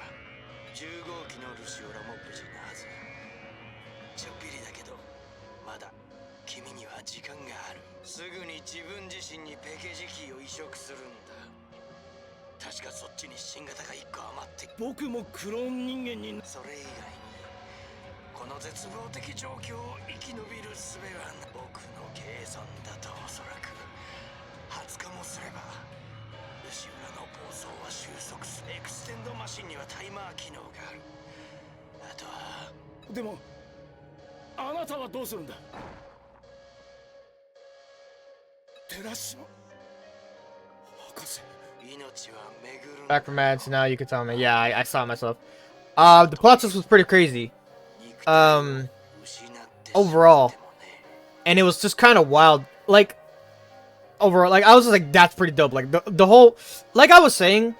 10号機のルシオラも無事なはず。ちょっぴりだけどまだ君には時間がある。すぐに自分自身にペケジキを移植するんだ。確かそっちに新型が1個余って。僕もクローン人間に。それ以外にこの絶望的状況を生き延びる術は僕の計算だとおそらく20日もすればルシオラの暴走は収束する。エクステンドマシンにはタイマー機能がある。あとはでもあなたはどうするんだ。寺島博士。 Back from ads, now you can tell me. Yeah, I saw it myself. The plot twist was pretty crazy. Overall. And it was just kind of wild. Like, overall, like, I was just like, that's pretty dope. Like, the whole, like I was saying,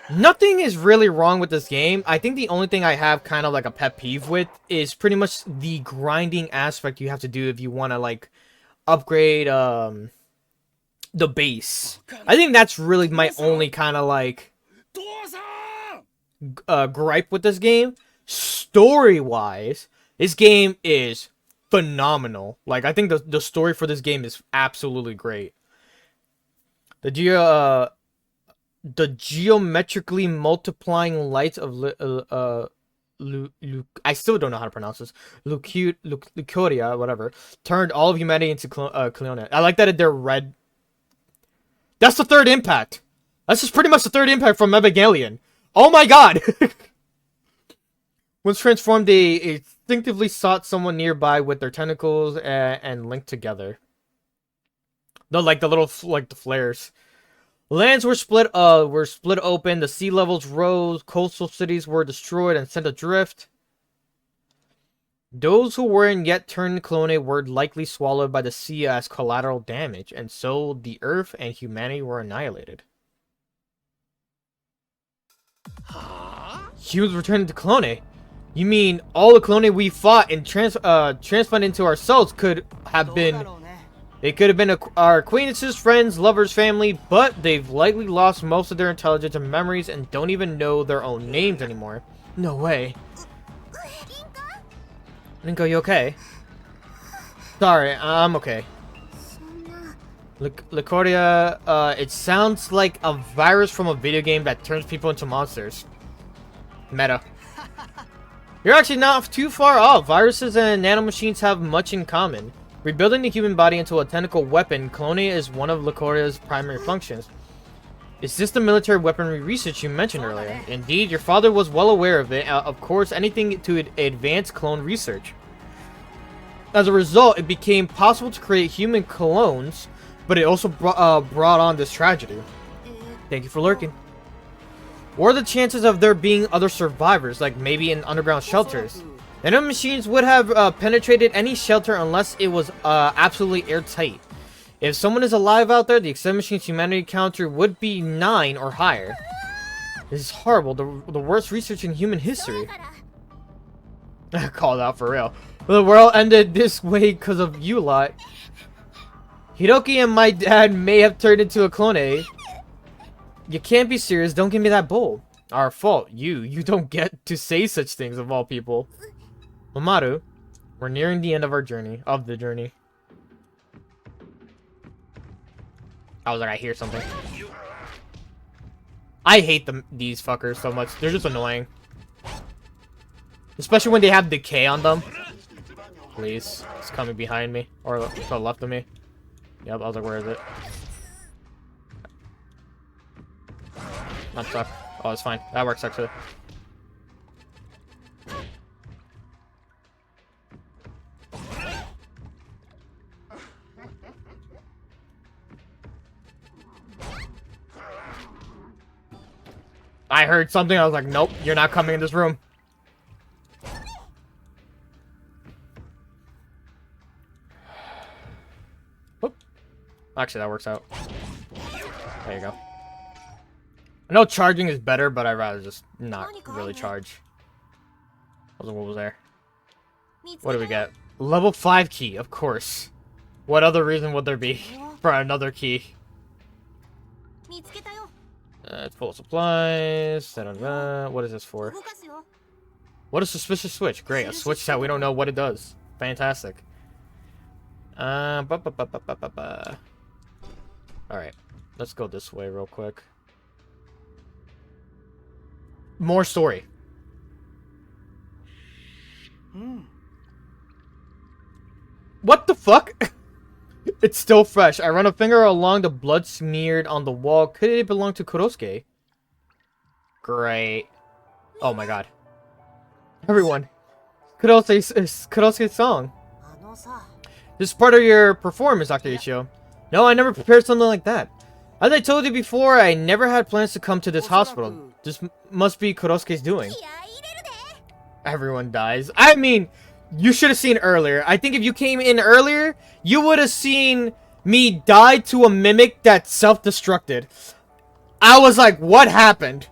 nothing is really wrong with this game. I think the only thing I have kind of like a pet peeve with is pretty much the grinding aspect you have to do if you want to, like, upgrade, the base. I think that's really my only kind of like gripe with this game. Story-wise, this game is phenomenal. Like, I think the story for this game is absolutely great. The geometrically multiplying lights of I still don't know how to pronounce this. Lucoria, whatever, turned all of humanity into Cleona. I like that they're red. That's the third impact. That's just pretty much the third impact from Evangelion. Oh my god! Once transformed, they instinctively sought someone nearby with their tentacles and linked together. The the flares. Lands were split open, the sea levels rose, coastal cities were destroyed and sent adrift. Those who weren't yet turned clone were likely swallowed by the sea as collateral damage, and so the Earth and humanity were annihilated. Huh? Humans returning to clone. You mean all the clone we fought and transplanted into ourselves could have been... They could have been our acquaintances, friends, lovers, family, but they've likely lost most of their intelligence and memories and don't even know their own names anymore. No way. Rinko, you okay? Sorry, I'm okay. Licoria, it sounds like a virus from a video game that turns people into monsters. Meta. You're actually not too far off. Viruses and nanomachines have much in common. Rebuilding the human body into a technical weapon, cloning is one of Licoria's primary functions. Is this the military weaponry research you mentioned earlier? Indeed, your father was well aware of it. Of course, anything to advance clone research. As a result, it became possible to create human clones, but it also brought on this tragedy. Thank you for lurking. What are the chances of there being other survivors, like maybe in underground shelters? Nanomachines would have penetrated any shelter unless it was absolutely airtight. If someone is alive out there, the extent machines humanity counter would be 9 or higher. This is horrible, the worst research in human history. Called out for real. The world ended this way because of you lot. Hiroki and my dad may have turned into a clone. You can't be serious, don't give me that bowl. Our fault, you don't get to say such things of all people. Mamoru, we're nearing the end of our journey, I was like, I hear something. I hate these fuckers so much, they're just annoying. Especially when they have decay on them. Please, it's coming behind me, or to the left of me. Yep, I was like, where is it? Not stuck. Oh, it's fine. That works actually. I heard something. I was like, nope, you're not coming in this room. Oop. Actually, that works out. There you go. I know charging is better, but I'd rather just not really charge. What was there? What do we get? Level 5 key, of course. What other reason would there be for another key? It's full of supplies. Da-da-da. What is this for? What a suspicious switch. Great, a switch that we don't know what it does. Fantastic. Alright, let's go this way real quick. More story. What the fuck? It's still fresh. I run a finger along the blood smeared on the wall. Could it belong to Kurosuke? Great. Oh my god. Everyone. Kurosuke's song. This is part of your performance, Dr. Ichio. No, I never prepared something like that. As I told you before, I never had plans to come to this hospital. This must be Kurosuke's doing. Everyone dies. I mean, you should have seen earlier. I think if you came in earlier, you would have seen me die to a mimic that self-destructed. I was like, what happened?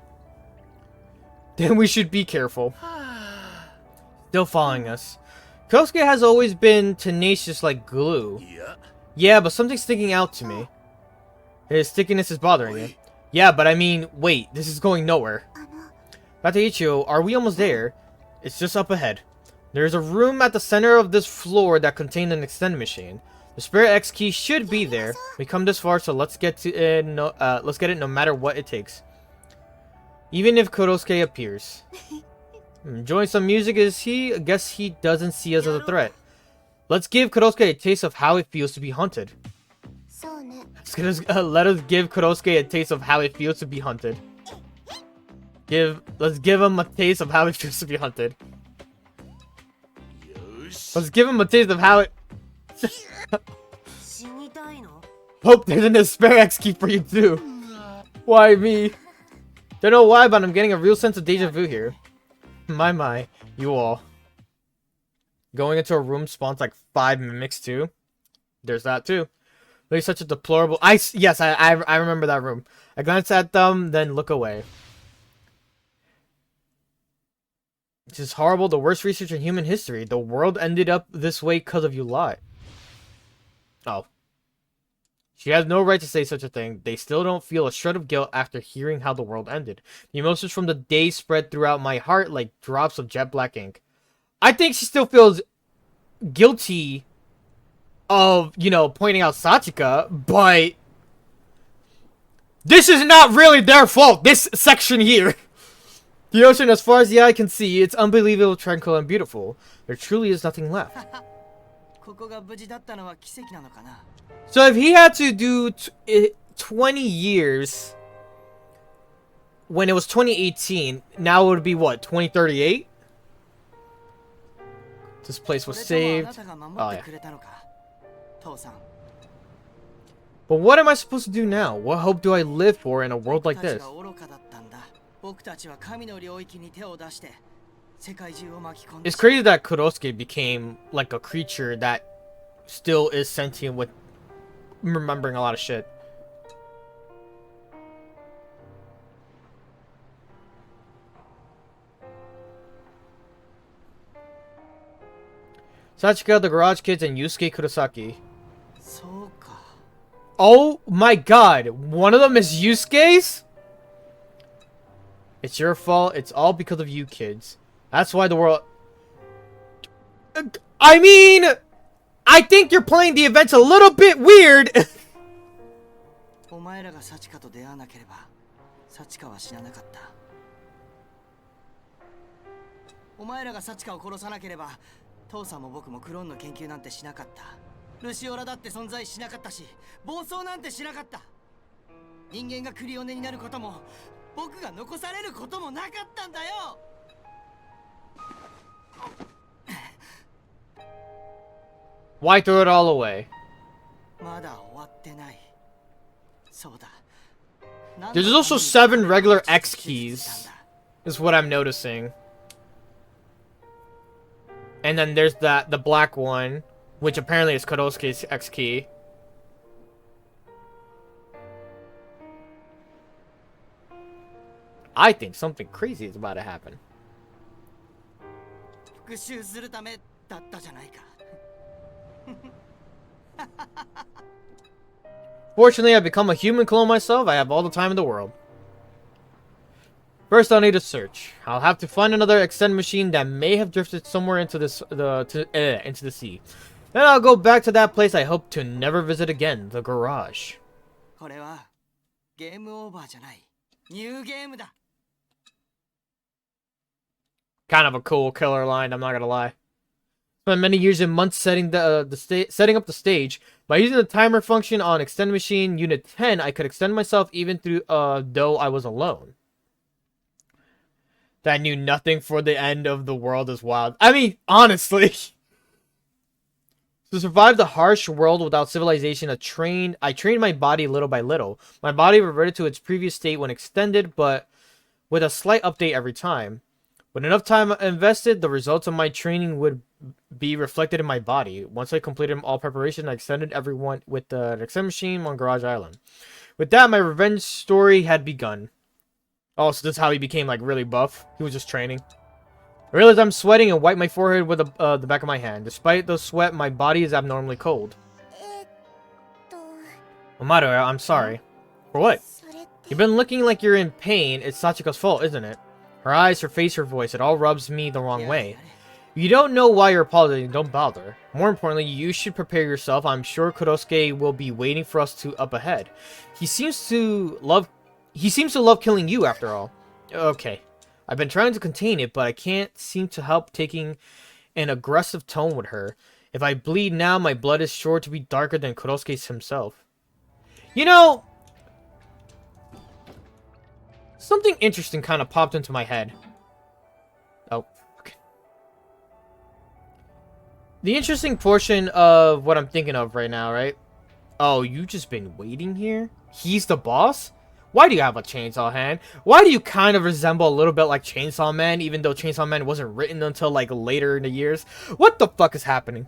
Then we should be careful. Still following us. Kurosuke has always been tenacious like glue. Yeah, but something's sticking out to me. His stickiness is bothering you. Yeah, but I mean, wait, this is going nowhere. Dr. Ichio, are we almost there? It's just up ahead. There's a room at the center of this floor that contains an extend machine. The Spirit X key should be there. We come this far, so let's get to it. Let's get it no matter what it takes. Even if Kurosuke appears. Enjoying some music, is he? I guess he doesn't see us as a threat. Let's give Kurosuke a taste of how it feels to be hunted. Let us give Kurosuke a taste of how it feels to be hunted. Let's give him a taste of how it feels to be hunted. Let's give him a taste of how it... Hope there's an spare X key for you too. Why me? Don't know why, but I'm getting a real sense of deja vu here. My, you all. Going into a room spawns like 5 mimics too. There's that too. They're such a deplorable... Yes, I remember that room. I glance at them, then look away. It's just horrible, the worst research in human history. The world ended up this way because of you lie. Oh. She has no right to say such a thing. They still don't feel a shred of guilt after hearing how the world ended. The emotions from the day spread throughout my heart like drops of jet black ink. I think she still feels guilty of, you know, pointing out Sachika, but this is not really their fault, this section here. The ocean, as far as the eye can see, it's unbelievable, tranquil, and beautiful. There truly is nothing left. ここが無事だったのは奇跡なのかな。 So if he had to do 20 years when it was 2018, now it would be what, 2038? This place was saved. Oh, yeah. But what am I supposed to do now? What hope do I live for in a world like this? It's crazy that Kurosuke became like a creature that still is sentient with remembering a lot of shit. Sachika, the Garage Kids, and Yusuke Kurosaki. Oh my god, one of them is Yusuke's? It's your fault, it's all because of you kids. That's why the world... I mean... I think you're playing the events a little bit weird. お前らがサチカと出会わなければ、サチカは死ななかった。お前らがサチカを殺さなければ、父さんも僕もクローンの研究なんてしなかった。ルシオラだって存在しなかったし、暴走なんてしなかった。人間がクリオネになることも、僕が残されることもなかったんだよ。Why throw it all away? まだ終わってない。そうだ。 There's also 7 regular X keys, is what I'm noticing. And then there's the black one, which apparently is Kurosuke's X key. I think something crazy is about to happen. 復讐するためだったじゃないか。Fortunately, I've become a human clone myself. I have all the time in the world. First, I'll need to search. I'll have to find another extend machine that may have drifted somewhere into this into the sea. Then I'll go back to that place I hope to never visit again, the garage. これはゲームオーバーじゃない。ニューゲームだ。 Kind of a cool killer line, I'm not gonna lie. Spent many years and months setting setting up the stage. By using the timer function on Extend Machine Unit 10, I could extend myself even through though I was alone. That knew nothing for the end of the world is wild. I mean, honestly. To survive the harsh world without civilization, I trained my body little by little. My body reverted to its previous state when extended, but with a slight update every time. With enough time invested, the results of my training would be reflected in my body. Once I completed all preparation, I extended everyone with the extend machine on Garage Island. With that, my revenge story had begun. Oh, so this is how he became, like, really buff. He was just training. I realized I'm sweating and wipe my forehead with the back of my hand. Despite the sweat, my body is abnormally cold. Mamoru, I'm sorry. For what? You've been looking like you're in pain. It's Sachika's fault, isn't it? Her eyes, her face, her voice, it all rubs me the wrong way. If you don't know why you're apologizing, don't bother. More importantly, you should prepare yourself. I'm sure Kurosuke will be waiting for us up ahead. He seems to love killing you, after all. Okay. I've been trying to contain it, but I can't seem to help taking an aggressive tone with her. If I bleed now, my blood is sure to be darker than Kurosuke's himself. You know, something interesting kind of popped into my head. Oh, okay. The interesting portion of what I'm thinking of right now, right? Oh, you just been waiting here? He's the boss? Why do you have a chainsaw hand? Why do you kind of resemble a little bit like Chainsaw Man, even though Chainsaw Man wasn't written until, like, later in the years? What the fuck is happening?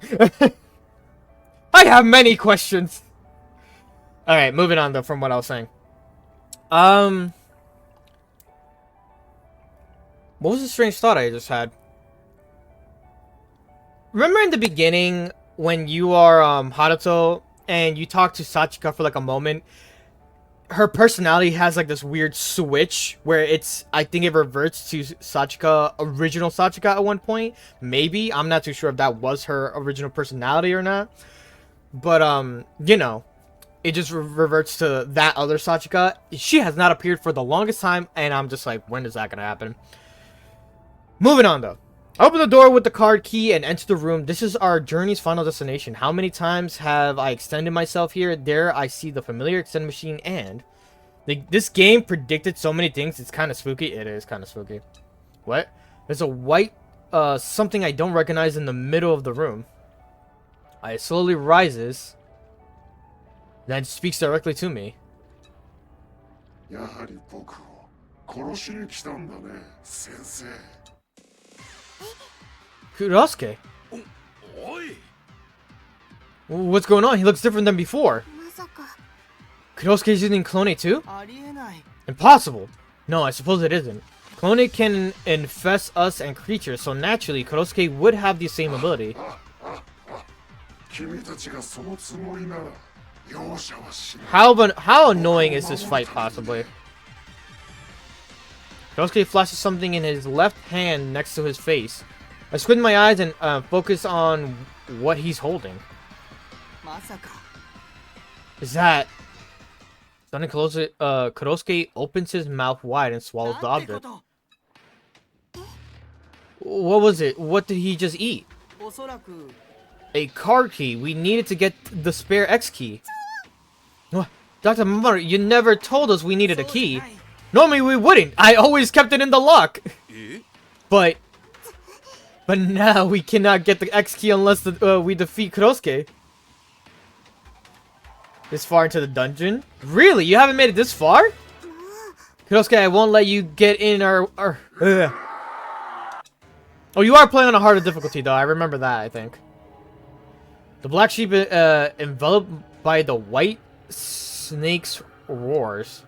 I have many questions. Alright, moving on, though, from what I was saying. What was the strange thought I just had? remember in the beginning when you are Haruto and you talk to Sachika for like a moment, her personality has like this weird switch where it's, I think it reverts to Sachika, original Sachika at one point. Maybe, I'm not too sure if that was her original personality or not. But you know, it just reverts to that other Sachika. She has not appeared for the longest time, and I'm just like, when is that gonna happen? Moving on though. Open the door with the card key and enter the room. This is our journey's final destination. How many times have I extended myself here? There I see the familiar extend machine, and this game predicted so many things. It's kind of spooky. It is kind of spooky. What? There's a white something I don't recognize in the middle of the room. It slowly rises, then speaks directly to me. やはり僕を殺しに来たんだね、先生。Kurosuke. おい What's going on? He looks different than before. まさか Kurosuke's using Clone too? ありえない。 Impossible. No, I suppose it isn't. Clone can infest us and creatures, so naturally Kurosuke would have the same ability. 君たちがそのつもりなら容赦はしない。 How annoying is this fight possibly? Kurosuke flashes something in his left hand next to his face. I squint my eyes and focus on what he's holding. まさか。 Is that... Suddenly Kurosuke opens his mouth wide and swallows the なんてこ object. と。 What was it? What did he just eat? おそらく。 A card key. We needed to get the spare X key. What? Dr. Mamoru, you never told us we needed a そうじ key. ゃない Normally we wouldn't. I always kept it in the lock. え But now we cannot get the X key unless we defeat Kurosuke. This far into the dungeon? Really? You haven't made it this far? Kurosuke, I won't let you get in our ugh. Oh, you are playing on a harder difficulty though. I remember that, I think. The black sheep enveloped by the white snake's roars.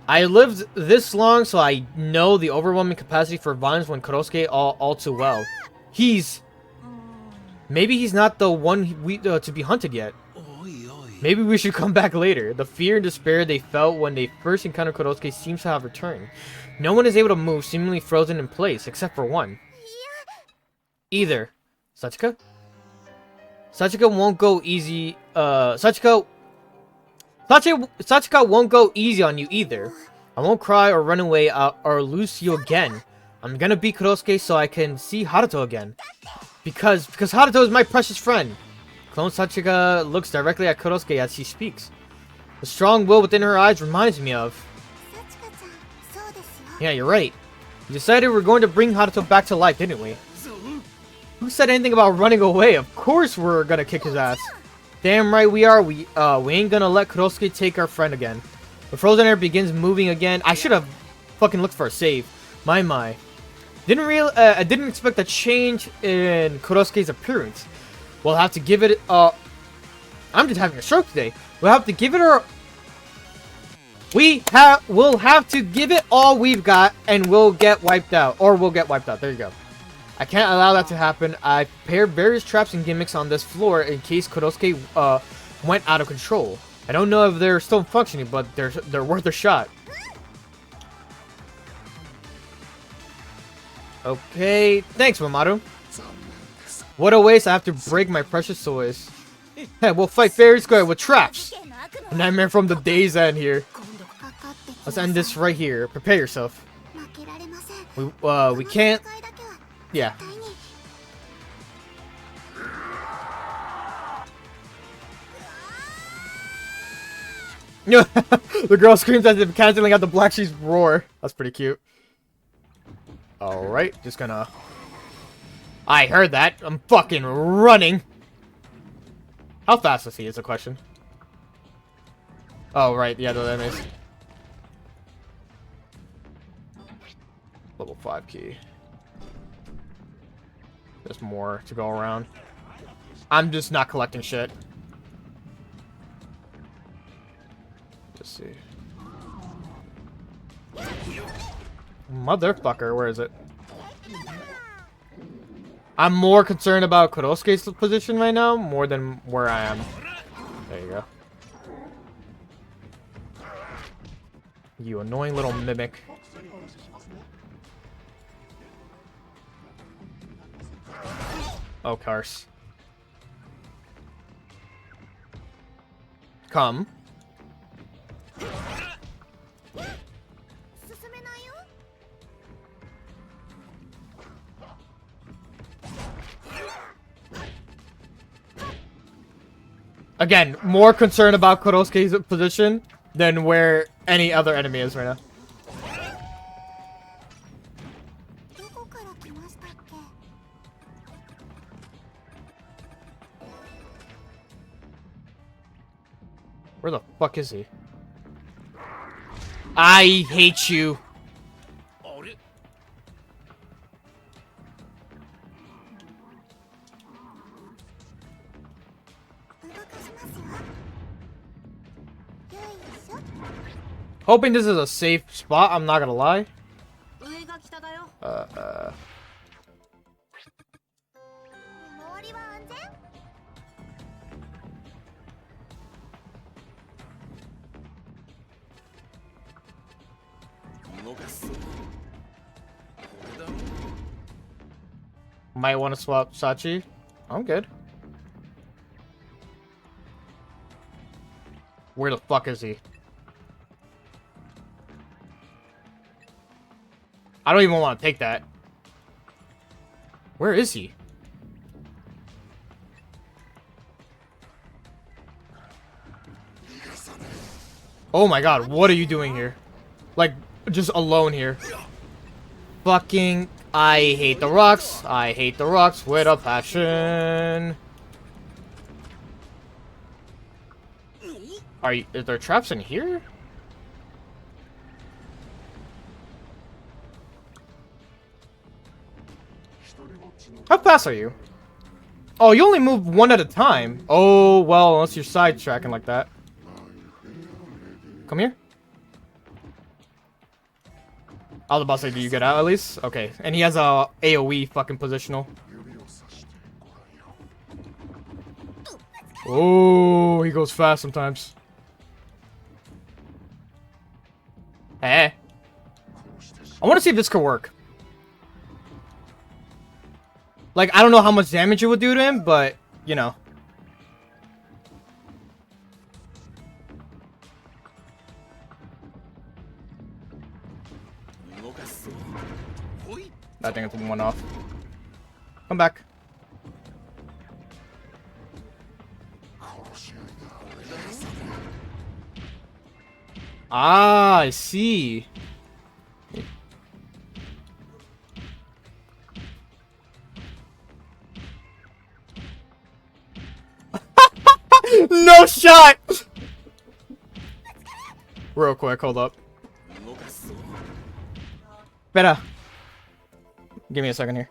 I lived this long, so I know the overwhelming capacity for violence when Kurosuke all too well. Maybe he's not the one to be hunted yet. おいおい Maybe we should come back later. The fear and despair they felt when they first encountered Kurosuke seems to have returned. No one is able to move, seemingly frozen in place, except for one. Either. Sachika? Sachika won't go easy. Sachika won't go easy on you either. I won't cry or run away or lose you again. I'm gonna beat Kurosuke so I can see Haruto again. Because Haruto is my precious friend. Clone Sachika looks directly at Kurosuke as she speaks. The strong will within her eyes reminds me of... 幸子ちゃんそうですよ Yeah, you're right. We decided we're going to bring Haruto back to life, didn't we? Who said anything about running away? Of course we're gonna kick his ass. Damn right we are. We ain't gonna let Kurosuke take our friend again. The frozen air begins moving again. I should have fucking looked for a save. My. I didn't expect a change in Kurosuke's appearance. We'll have to give it I'm just having a stroke today. We'll have to give it we'll have to give it all we've got and we'll get wiped out. Or we'll get wiped out. There you go. I can't allow that to happen. I prepared various traps and gimmicks on this floor in case Kurosuke went out of control. I don't know if they're still functioning, but they're worth a shot. Okay, thanks, Mamoru. 残念です。 What a waste! I have to break my precious toys. Hey, we'll fight fair and square with traps. A nightmare from the day's end here. かかってき Let's end this right here. Prepare yourself. 負けられません We can't. この戦いだけは Yeah. 絶対に The girl screams as if canceling out the black sheep's roar. That's pretty cute. Alright, just gonna... I heard that. I'm fucking running. How fast is he is the question. Oh, right. Yeah, that is. Level 5 key. There's more to go around. I'm just not collecting shit. Let's see. Motherfucker, where is it? I'm more concerned about Kurosuke's position right now, more than where I am. There you go. You annoying little mimic. Oh, Cars. Come. 進めないよ。 Again, more concerned about Kurosuke's position than where any other enemy is right now. どこから来ましたっけ？ Where the fuck is he? I hate you. あれ 動かしますよ。よいしょ。 Hoping this is a safe spot, I'm not gonna lie. 上が北だよ。 Uh, 周りは安全？ 動かすぞこれだろ might want to swap Sachi. I'm good. Where the fuck is he? I don't even want to take that. Where is he? Oh my god, what are you doing here? Like, just alone here. Fucking, I hate the rocks. I hate the rocks with a passion. Is there traps in here? How fast are you? Oh, you only move one at a time. Oh, well, unless you're sidetracking like that. Come here. I was about to say, do you get out at least? Okay, and he has a AoE fucking positional. Oh, he goes fast sometimes. Hey. I want to see if this could work. Like, I don't know how much damage it would do to him, but, you know. I think it's one off. Come back. Ah, I see. No shot! Real quick, hold up. Better. Give me a second here.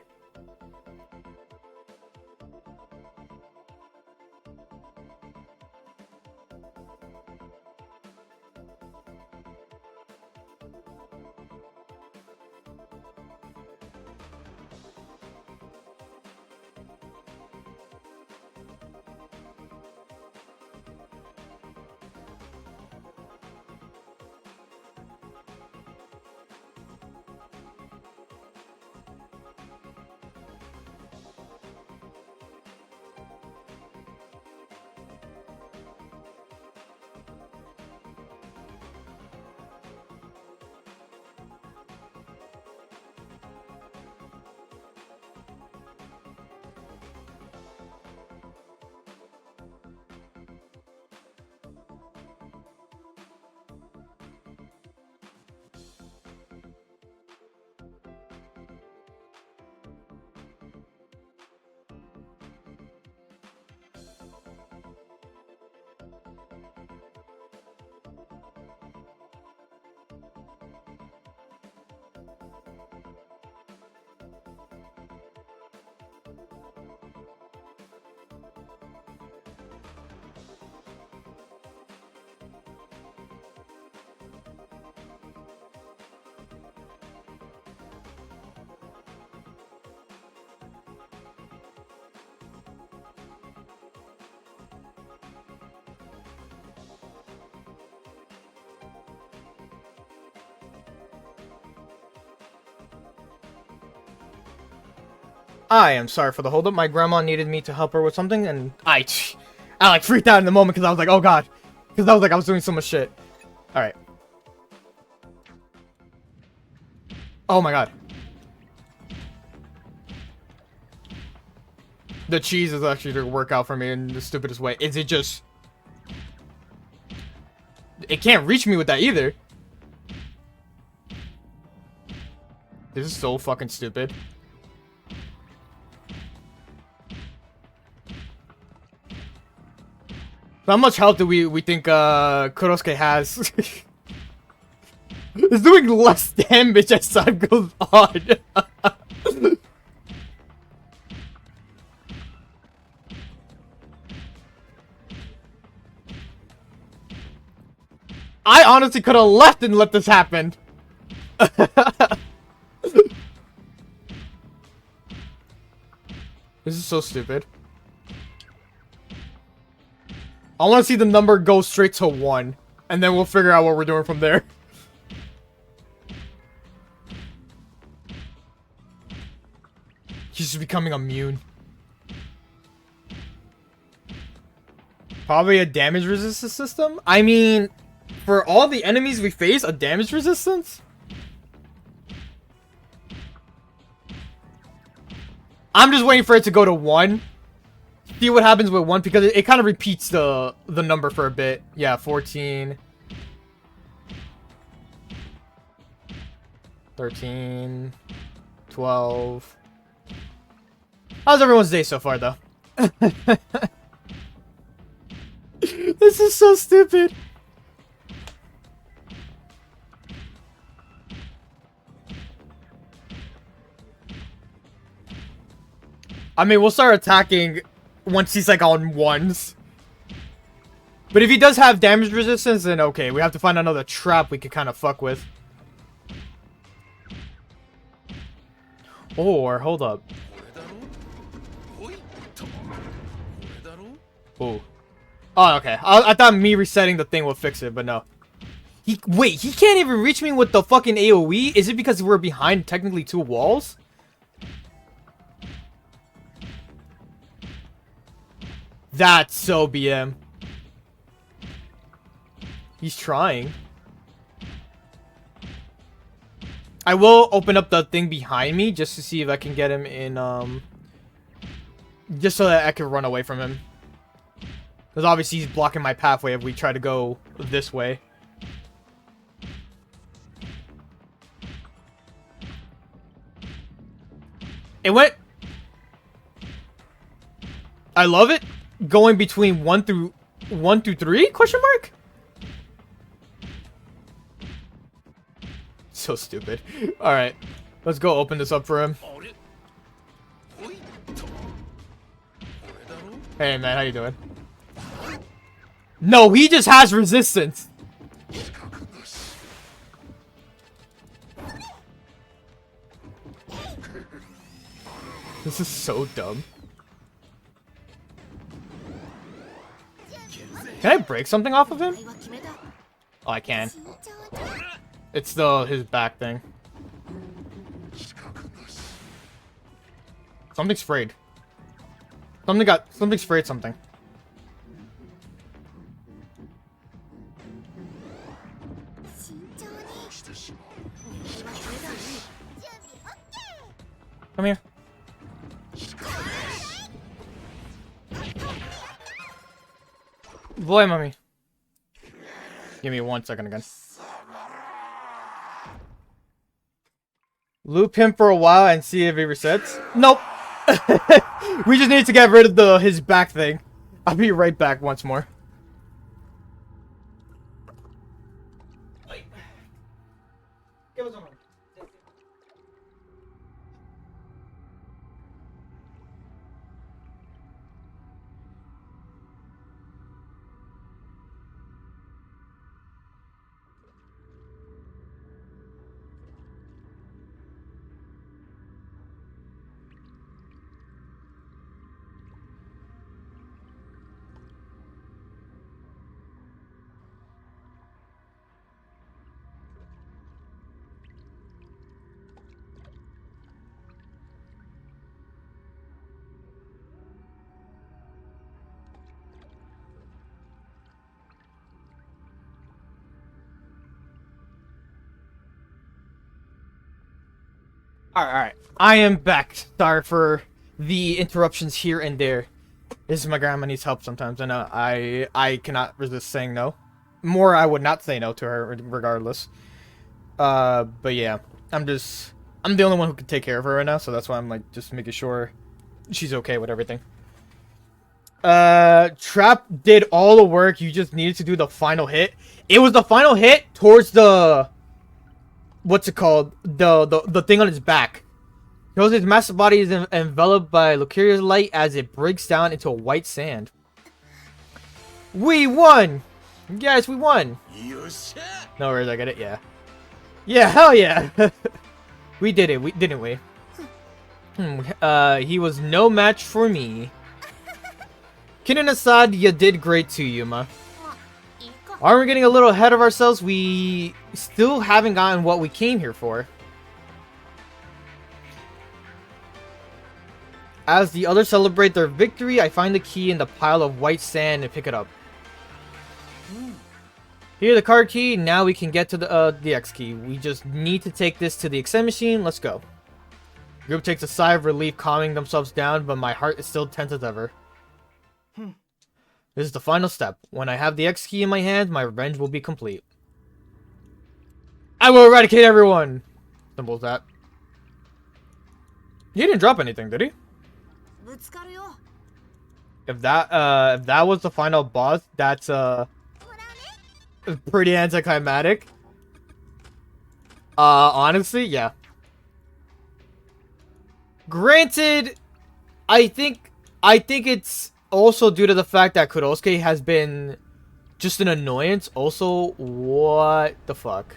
I am sorry for the holdup. My grandma needed me to help her with something, and I like freaked out in the moment because I was like, oh god. Because I was doing so much shit. Alright. Oh my god. The cheese is actually to work out for me in the stupidest way. Is it just... It can't reach me with that either. This is so fucking stupid. How much health do we think Kurosuke has? It's doing less damage as time goes on. I honestly could have left and let this happen. This is so stupid. I want to see the number go straight to 1. And then we'll figure out what we're doing from there. He's just becoming immune. Probably a damage resistance system? I mean, for all the enemies we face, a damage resistance? I'm just waiting for it to go to 1. See what happens with 1 because it kind of repeats the number for a bit. Yeah, 14. 13. 12. How's everyone's day so far, though? This is so stupid. I mean, we'll start attacking once he's like on 1s. But if he does have damage resistance, then okay, we have to find another trap we could kind of fuck with. Or, hold up. Oh. Oh, okay. I thought me resetting the thing would fix it, but no. Wait, he can't even reach me with the fucking AoE? Is it because we're behind technically 2 walls? That's so BM. He's trying. I will open up the thing behind me just to see if I can get him in, just so that I can run away from him. Because obviously he's blocking my pathway if we try to go this way. It went... I love it. Going between 1 through 3? Question mark? So stupid. Alright. Let's go open this up for him. Hey man, how you doing? No, he just has resistance. This is so dumb. Can I break something off of him? Oh, I can. It's his back thing. Something sprayed. Something sprayed something. Come here. Boy, mommy. Give me 1 second again. Loop him for a while and see if he resets. Nope. We just need to get rid of his back thing. I'll be right back once more. Give us a moment. Alright. I am back. Sorry for the interruptions here and there. This is my grandma needs help sometimes, and I cannot resist saying no. More, I would not say no to her regardless. But yeah, I'm the only one who can take care of her right now, so that's why I'm like just making sure she's okay with everything. Trap did all the work. You just needed to do the final hit. It was the final hit towards the what's it called? The thing on his back. Shows his massive body is enveloped by Lucaria's light as it breaks down into a white sand. We won! Yes, we won! No worries, I get it, yeah. Yeah, hell yeah! We did it, didn't we? He was no match for me. Kidding aside, you did great too, Yuma. Aren't we getting a little ahead of ourselves? We still haven't gotten what we came here for. As the others celebrate their victory, I find the key in the pile of white sand and pick it up. Here, the card key. Now we can get to the X key. We just need to take this to the extend machine. Let's go. The group takes a sigh of relief, calming themselves down, but my heart is still tense as ever. This is the final step. When I have the X key in my hand, my revenge will be complete. I will eradicate everyone! Simple as that. He didn't drop anything, did he? If that was the final boss, that's pretty anticlimactic. Honestly, yeah. Granted, I think it's also due to the fact that Kurosuke has been just an annoyance. Also, what the fuck?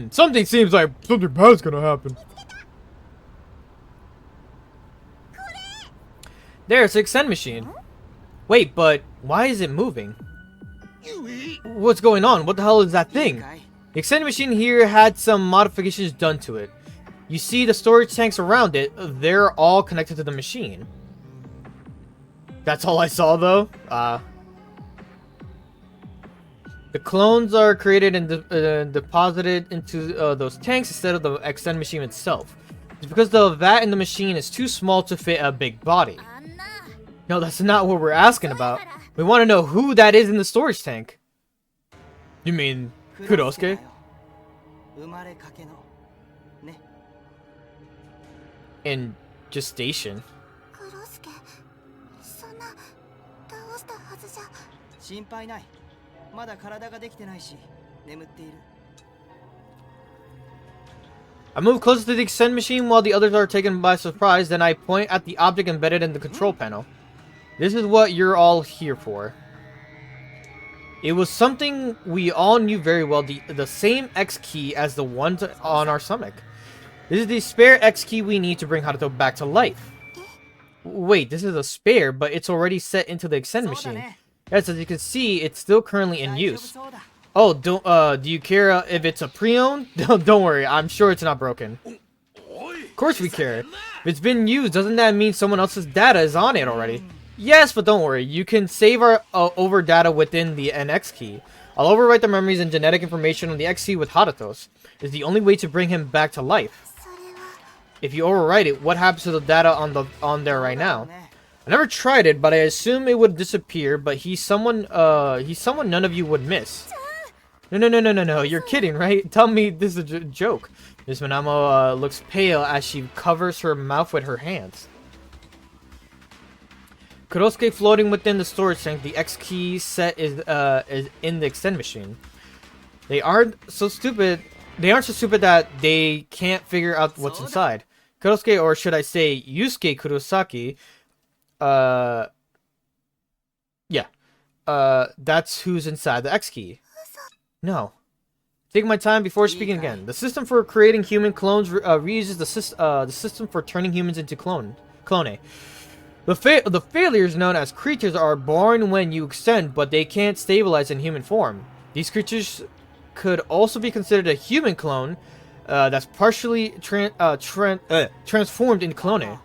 Something seems like something bad's gonna happen. There's the extend machine. Wait, but why is it moving? What's going on? What the hell is that thing? The extend machine here had some modifications done to it. You see the storage tanks around it, they're all connected to the machine. That's all I saw though. The clones are created and deposited into those tanks instead of the extend machine itself. It's because the vat in the machine is too small to fit a big body. No, that's not what we're asking about. We want to know who that is in the storage tank. You mean Kurosuke? In gestation. 心配ない。まだ体ができてないし、眠っている。 I move closer to the extend machine while the others are taken by surprise, then I point at the object embedded in the control panel. This is what you're all here for. It was something we all knew very well, the same X key as the one on our stomach. This is the spare X key we need to bring Haruto back to life. Wait, this is a spare, but it's already set into the extend machine. Yes, as you can see, it's still currently in use. Oh, do you care if it's a pre-owned? Don't worry, I'm sure it's not broken. Of course we care. If it's been used, doesn't that mean someone else's data is on it already? Yes, but don't worry, you can save our over data within the NX key. I'll overwrite the memories and genetic information on the X key with Haruto's. It's the only way to bring him back to life. If you overwrite it, what happens to the data on there right now? I never tried it, but I assume it would disappear, but he's someone none of you would miss. No, you're kidding, right? Tell me this is a joke. Miss Minamo looks pale as she covers her mouth with her hands. Kurosuke floating within the storage tank. The X key set is in the extend machine. They aren't so stupid that they can't figure out what's inside. Kurosuke, or should I say Yusuke Kurosaki, that's who's inside the X key. No. Take my time before speaking again. The system for creating human clones reuses the system for turning humans into clone. The failures known as creatures are born when you extend, but they can't stabilize in human form. These creatures could also be considered a human clone that's partially transformed into clone.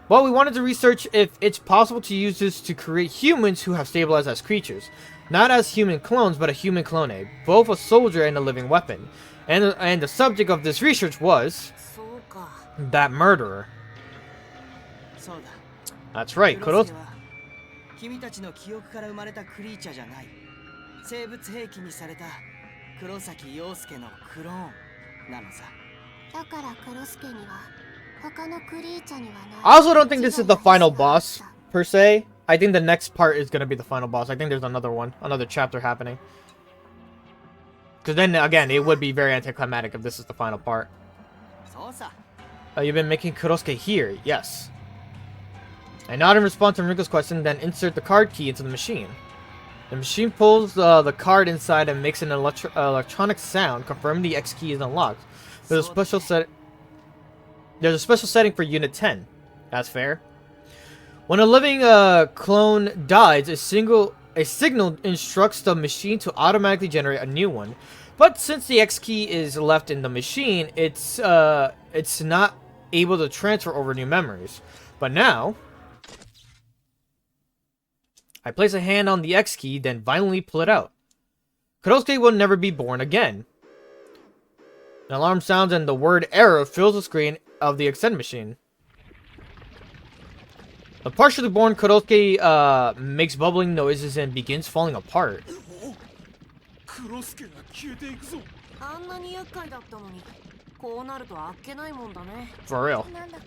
Well, we wanted to research if it's possible to use this to create humans who have stabilized as creatures. Not as human clones, but a human clone, both a soldier and a living weapon. And the subject of this research was そうか。 that murderer. そうだ。 That's right, クロ Kuros. スケは君たちの記憶から生まれたクリーチャーじゃない。生物兵器にされた黒崎陽介のクローンなのさ。だからクロスケには他のクリーチャーにはない。 I also don't think this is the final boss, per se. I think the next part is going to be the final boss. I think there's another one, another chapter happening. Because then, again, it would be very anticlimactic if this is the final part. そうさ。 You've been making Kurosuke here, yes. I nod in response to Rinko's question, then insert the card key into the machine. The machine pulls the card inside and makes an electronic sound, confirming the X key is unlocked. There's a special setting for Unit 10. That's fair. When a living clone dies, a signal instructs the machine to automatically generate a new one. But since the X key is left in the machine, it's not able to transfer over new memories. But now, I place a hand on the X key, then violently pull it out. Kurosuke will never be born again. An alarm sounds and the word error fills the screen of the extend machine. The partially born Kurosuke makes bubbling noises and begins falling apart. クロスケが消えていくぞ。あんなに厄介だったのに、こうなるとあっけないもんだね。 For real. なんだか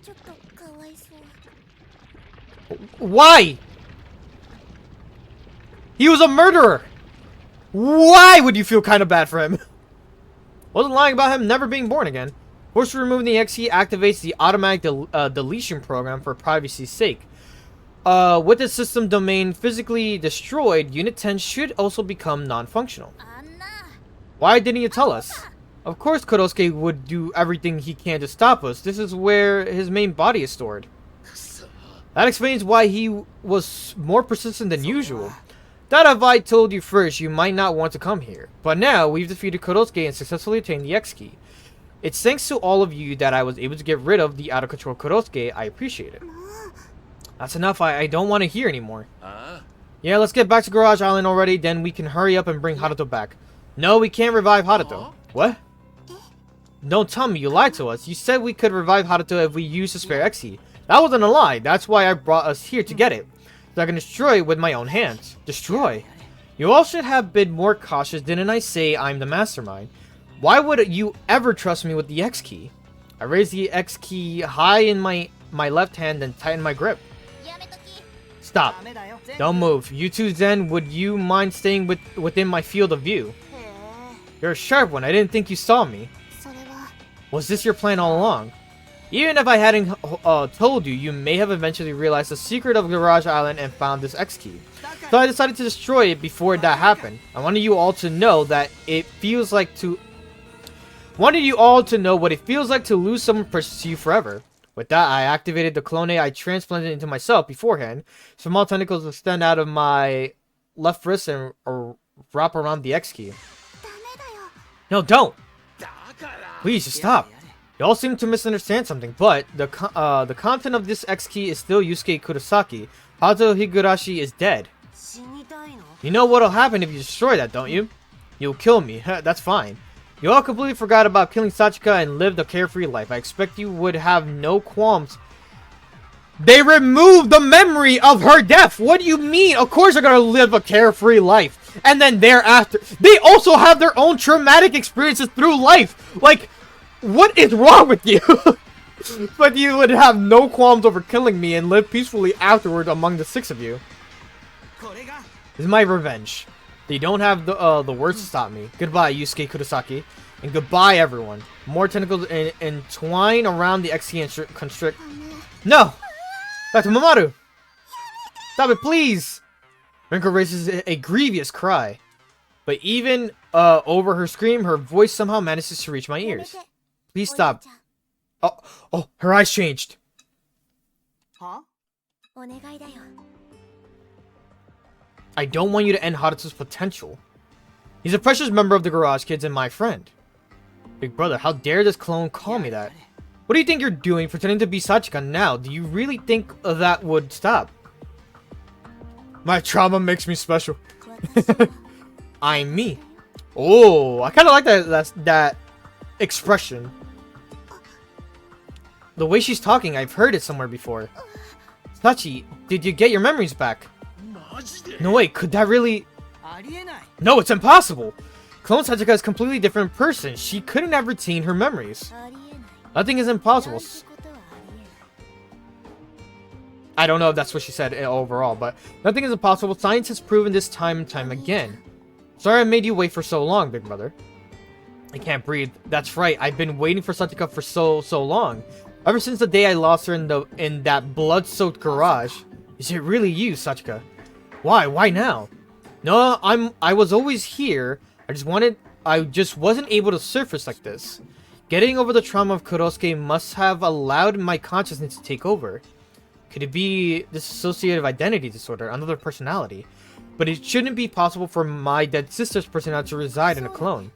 ちょっとかわいそう。 Why? He was a murderer! Why would you feel kind of bad for him? Wasn't lying about him never being born again. Force removing the X key activates the automatic deletion program for privacy's sake. With the system domain physically destroyed, Unit 10 should also become non-functional. あんな。 Why didn't you tell us? Of course Kurosuke would do everything he can to stop us. This is where his main body is stored. That explains why he was more persistent than usual. That if I told you first, you might not want to come here. But now, we've defeated Kurosuke and successfully obtained the X key. It's thanks to all of you that I was able to get rid of the out-of-control Kurosuke. I appreciate it. That's enough. I don't want to hear anymore. Yeah, let's get back to Garage Island already, then we can hurry up and bring Haruto back. No, we can't revive Haruto. What? Don't tell me you lied to us. You said we could revive Haruto if we used the spare X key. That wasn't a lie. That's why I brought us here to get it. So I can destroy it with my own hands. Destroy? You all should have been more cautious. Didn't I say I'm the mastermind? Why would you ever trust me with the X key? I raised the X key high in my left hand and tightened my grip. やめとき。 Stop. ダメだよ。 Don't move. You two Zen, would you mind staying within my field of view? へえ。 You're a sharp one. I didn't think you saw me. それは Was this your plan all along? Even if I hadn't told you, you may have eventually realized the secret of Garage Island and found this X key. So I decided to destroy it before that happened. I wanted you all to know that it feels like to... Wanted you all to know what it feels like to lose someone precious to you forever. With that, I activated the clone I transplanted into myself beforehand. Small tentacles extend out of my left wrist and wrap around the X key. ダメだよ。 No, don't! だから。 Please, just stop! You all seem to misunderstand something, but the content of this X key is still Yusuke Kurosaki. Hato Higurashi is dead. 死にたいの？ You know what'll happen if you destroy that, don't you? You'll kill me. That's fine. You all completely forgot about killing Sachika and lived a carefree life. I expect you would have no qualms. They removed the memory of her death! What do you mean? Of course they're gonna live a carefree life. And then thereafter, they also have their own traumatic experiences through life. Like, what is wrong with you? But you would have no qualms over killing me and live peacefully afterward among the six of you. これが This is my revenge. They don't have the words to stop me. Goodbye, Yusuke Kurosaki. And goodbye, everyone. More tentacles entwine around the X key and constrict. No! That's Mamoru! Stop it, please! Rinko raises a grievous cry. But even over her scream, her voice somehow manages to reach my やめ ears. て。 Please お兄 stop. ちゃん Oh, her eyes changed. はお願いだよ。 I don't want you to end Haruto's potential. He's a precious member of the Garage Kids and my friend. Big brother, how dare this clone call me that? What do you think you're doing pretending to be Sachika now? Do you really think that would stop? My trauma makes me special. I'm me. Oh, I kind of like that expression. The way she's talking, I've heard it somewhere before. Sachi, did you get your memories back? No way, could that really... No, it's impossible! Clone Sachika is a completely different person. She couldn't have retained her memories. Nothing is impossible. I don't know if that's what she said overall, but nothing is impossible. Science has proven this time and time again. Sorry I made you wait for so long, big brother. I can't breathe. That's right, I've been waiting for Sachika for so long. Ever since the day I lost her in that blood-soaked garage. Is it really you, Sachika? Why? Why now? No, I was always here. I just wasn't able to surface like this. Getting over the trauma of Kurosuke must have allowed my consciousness to take over. Could it be dissociative identity disorder, another personality? But it shouldn't be possible for my dead sister's personality to reside in a clone.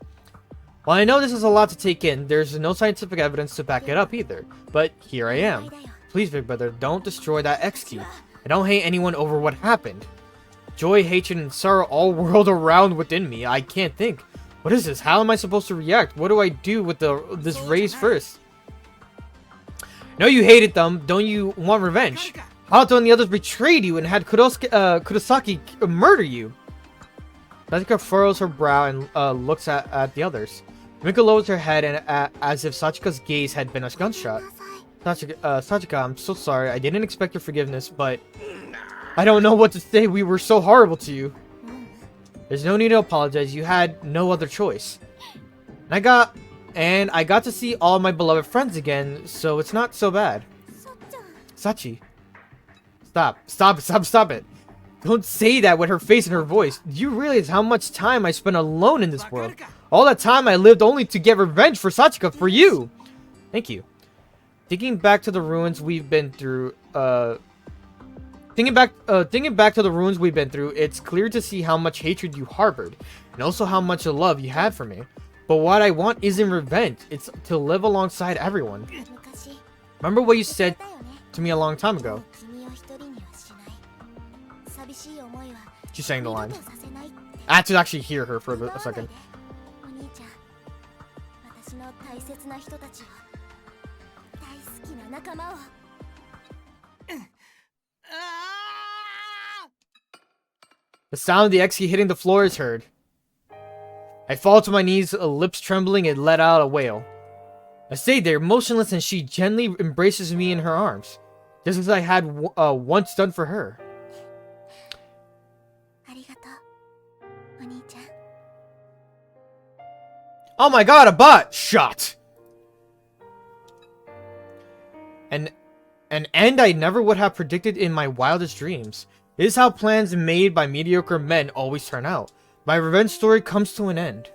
While I know this is a lot to take in, there's no scientific evidence to back it up either. But here I am. Please, big brother, don't destroy that X key. I don't hate anyone over what happened. Joy, hatred, and sorrow all whirled around within me. I can't think. What is this? How am I supposed to react? What do I do with this raise first? No, you hated them. Don't you want revenge? Haruto and the others betrayed you and had Kurosaki murder you. Sachika furrows her brow and looks at the others. Mika lowers her head and as if Sachika's gaze had been a gunshot. Sachika, I'm so sorry. I didn't expect your forgiveness, but I don't know what to say. We were so horrible to you. There's no need to apologize. You had no other choice. I got to see all my beloved friends again, so it's not so bad. Sachi. Stop it. Don't say that with her face and her voice. Do you realize how much time I spent alone in this world? All that time I lived only to get revenge for Sachika, for you. Thank you. Thinking back to the ruins we've been through, Thinking back to the ruins we've been through, it's clear to see how much hatred you harbored, and also how much love you had for me. But what I want isn't revenge, it's to live alongside everyone. Remember what you said to me a long time ago. She's saying the lines. I had to actually hear her for a second. The sound of the X key hitting the floor is heard. I fall to my knees, lips trembling, and let out a wail. I stay there, motionless, and she gently embraces me in her arms, just as I had once done for her. Oh my god, a bot shot! An end I never would have predicted in my wildest dreams. This is how plans made by mediocre men always turn out. My revenge story comes to an end.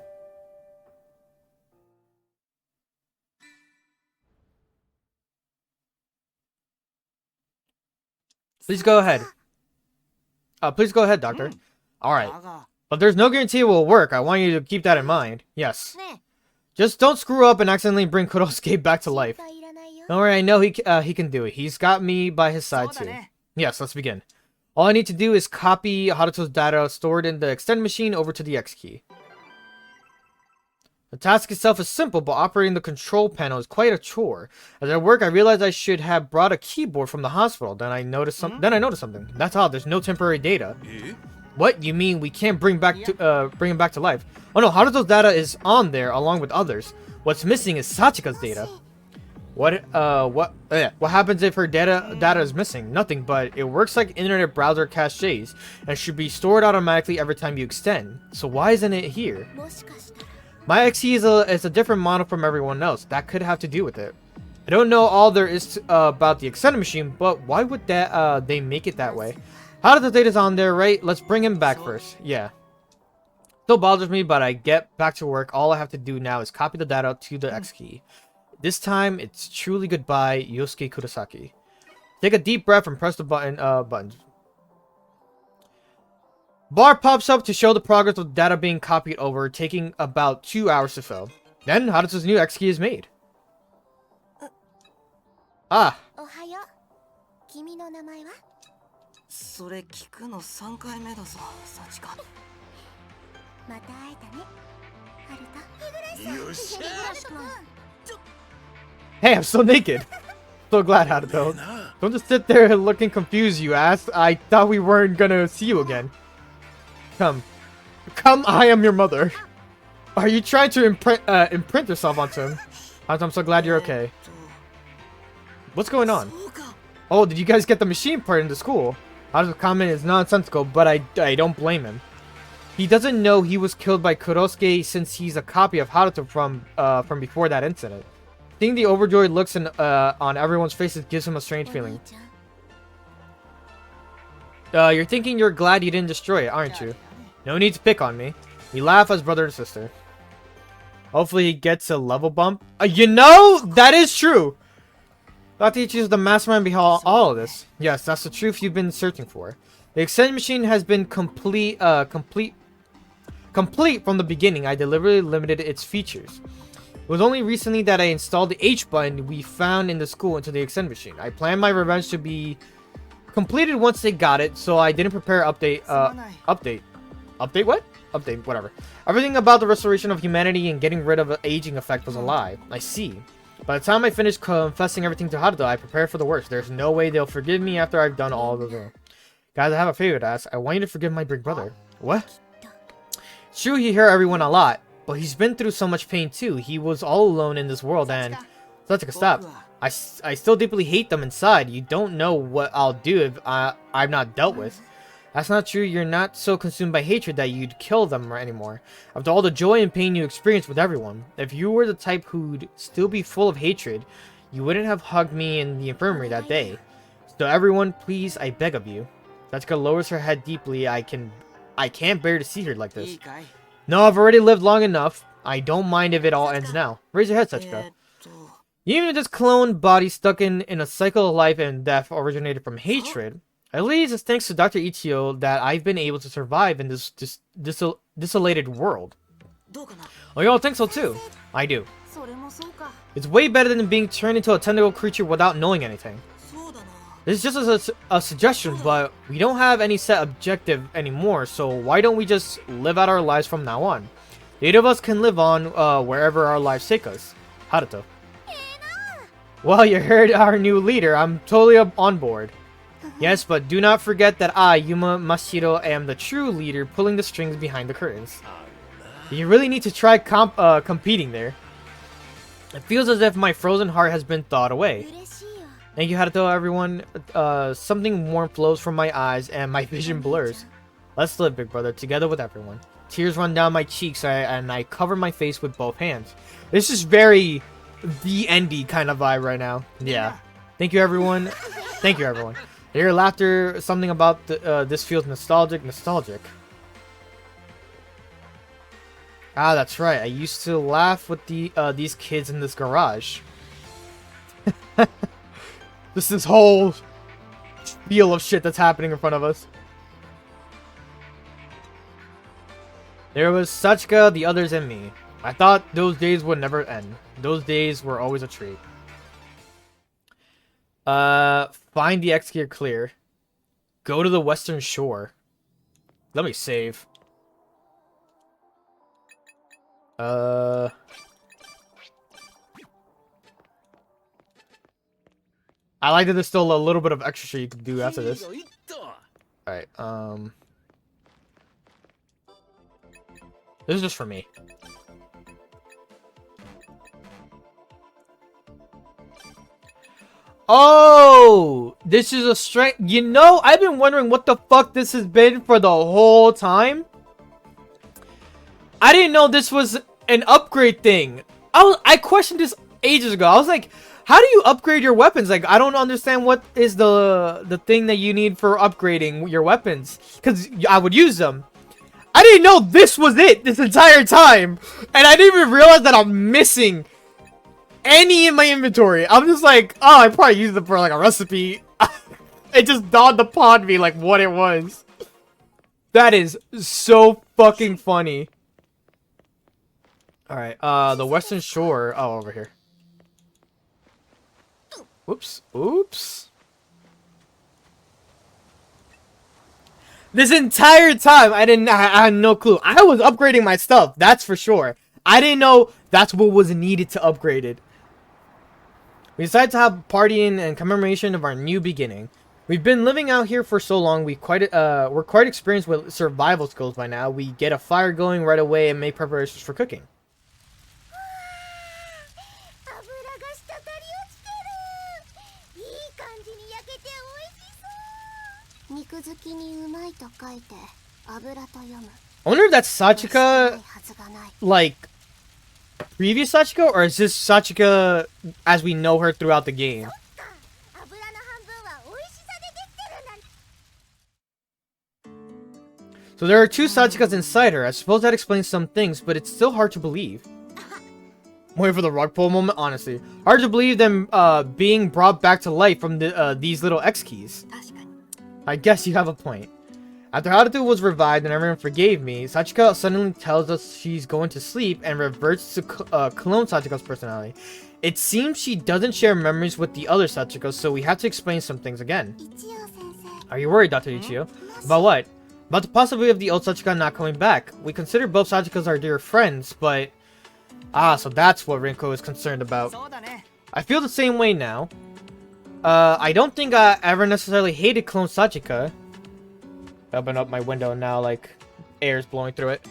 Please go ahead. Please go ahead, Doctor. Alright. But there's no guarantee it will work. I want you to keep that in mind. Yes. Just don't screw up and accidentally bring Kurosuke back to life. Don't worry, I know he can do it. He's got me by his side too. Yes, let's begin. All I need to do is copy Haruto's data stored in the extend machine over to the X key. The task itself is simple, but operating the control panel is quite a chore. As I work, I realized I should have brought a keyboard from the hospital. Then I noticed something. That's odd. There's no temporary data. What? You mean we can't bring him back to life? Oh no, Haruto's data is on there along with others. What's missing is Sachika's data. What happens if her data is missing? Nothing, but it works like internet browser caches and should be stored automatically every time you extend. So why isn't it here? My XE is a different model from everyone else. That could have to do with it. I don't know all there is about the extended machine, but why would they make it that way? How did the data's on there, right? Let's bring him back first. Yeah. Still bothers me, but I get back to work. All I have to do now is copy the data to the X key. This time, it's truly goodbye, Yosuke Kurosaki. Take a deep breath and press the buttons. Bar pops up to show the progress of data being copied over, taking about 2 hours to fill. Then, Haruto's new X key is made. Ah, おはよう。君の名前は？それ聞くの3回目だぞ、幸か。また会えたね。ハルト。よっしゃhey, I'm so naked. So glad, Haruto. Don't just sit there looking confused, you ass. I thought we weren't gonna see you again. Come. Come, I am your mother. Are you trying to imprint yourself onto him? I'm so glad you're okay. What's going on? Oh, did you guys get the machine part into school? Haruto's comment is nonsensical, but I don't blame him. He doesn't know he was killed by Kurosuke since he's a copy of Haruto from before that incident. Seeing the overjoyed looks on everyone's faces gives him a strange feeling. You're thinking you're glad you didn't destroy it, aren't you? No need to pick on me. We laugh as brother and sister. Hopefully he gets a level bump. You know, that is true. Dr. Ichi is the mastermind behind all of this. Yes, that's the truth you've been searching for. The extended machine has been complete from the beginning. I deliberately limited its features. It was only recently that I installed the H button we found in the school into the extended machine. I planned my revenge to be completed once they got it, so I didn't prepare update what? Update, whatever. Everything about the restoration of humanity and getting rid of the aging effect was a lie. I see. By the time I finished confessing everything to Haruto, I prepared for the worst. There's no way they'll forgive me after I've done all of those. Guys, I have a favor to ask. I want you to forgive my big brother. What? It's true he hurt everyone a lot, but he's been through so much pain too. He was all alone in this world and... Satsuka, stop. I still deeply hate them inside. You don't know what I'll do if I'm not dealt with. That's not true. You're not so consumed by hatred that you'd kill them anymore. After all the joy and pain you experienced with everyone, if you were the type who'd still be full of hatred, you wouldn't have hugged me in the infirmary that day. So everyone, please, I beg of you. Satsuka lowers her head deeply. I can't bear to see her like this. No, I've already lived long enough. I don't mind if it all ends now. Raise your head, Satsuka. Even if this cloned body stuck in a cycle of life and death originated from hatred, at least it's thanks to Dr. Ichio that I've been able to survive in this desolated world. Oh, y'all think so too? I do. It's way better than being turned into a tentacle creature without knowing anything. This is just a suggestion, but we don't have any set objective anymore, so why don't we just live out our lives from now on? The 8 of us can live on wherever our lives take us. Haruto. Well, you heard our new leader. I'm totally on board. Yes, but do not forget that I, Yuma Mashiro, am the true leader pulling the strings behind the curtains. You really need to try competing there. It feels as if my frozen heart has been thawed away. Thank you, Haruto, everyone. Something warm flows from my eyes and my vision blurs. Let's live, big brother, together with everyone. Tears run down my cheeks and I cover my face with both hands. This is very the endy kind of vibe right now. Yeah. Thank you, everyone. Thank you, everyone. I hear laughter. Something about this feels nostalgic. Ah, that's right. I used to laugh with these kids in this garage. This whole spiel of shit that's happening in front of us. There was Satsuka, the others, and me. I thought those days would never end. Those days were always a treat. Find the X gear clear. Go to the western shore. Let me save. I like that there's still a little bit of extra shit you can do after this. Alright, this is just for me. Oh! This is a strength. You know, I've been wondering what the fuck this has been for the whole time. I didn't know this was an upgrade thing. I questioned this ages ago. I was like, how do you upgrade your weapons? Like, I don't understand what is the thing that you need for upgrading your weapons. Because I would use them. I didn't know this was it this entire time. And I didn't even realize that I'm missing any in my inventory. I'm just like, oh, I probably used them for like a recipe. It just dawned upon me like what it was. That is so fucking funny. Alright, the western shore. Oh, over here. Oops. Oops. This entire time, I had no clue. I was upgrading my stuff, that's for sure. I didn't know that's what was needed to upgrade it. We decided to have a party in commemoration of our new beginning. We've been living out here for so long, we're quite experienced with survival skills by now. We get a fire going right away and make preparations for cooking. 油が滴り落ちてる。いい感じに焼けて美味しそう。肉好きにうまいと書いて油と読む。 I wonder if that's Sachika, like, previous Sachika, or is this Sachika as we know her throughout the game? So there are two Sachikas inside her. I suppose that explains some things, but it's still hard to believe. Wait for the rug pull moment, honestly. Hard to believe them being brought back to life from these little X keys. I guess you have a point. After Haruto was revived and everyone forgave me, Sachika suddenly tells us she's going to sleep and reverts to clone Sachika's personality. It seems she doesn't share memories with the other Sachikas, so we have to explain some things again. Are you worried, Dr. Ichio? About what? About the possibility of the old Sachika not coming back. We consider both Sachikas our dear friends, but... Ah, so that's what Rinko is concerned about. I feel the same way now. I don't think I ever necessarily hated clone Sachika. Open up my window now, like, air's blowing through it.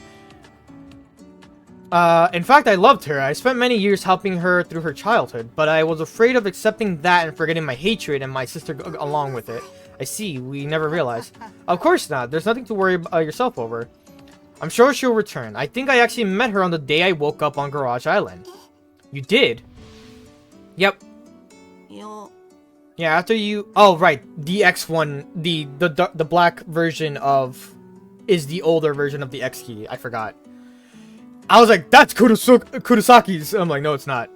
In fact, I loved her. I spent many years helping her through her childhood, but I was afraid of accepting that and forgetting my hatred and my sister along with it. I see, we never realized. Of course not, there's nothing to worry about yourself over. I'm sure she'll return. I think I actually met her on the day I woke up on Garage Island. You did? Yep. Yeah, after you... Oh, right. The X one, the black version of... is the older version of the X key. I forgot. I was like, that's Kurosaki's. I'm like, no, it's not.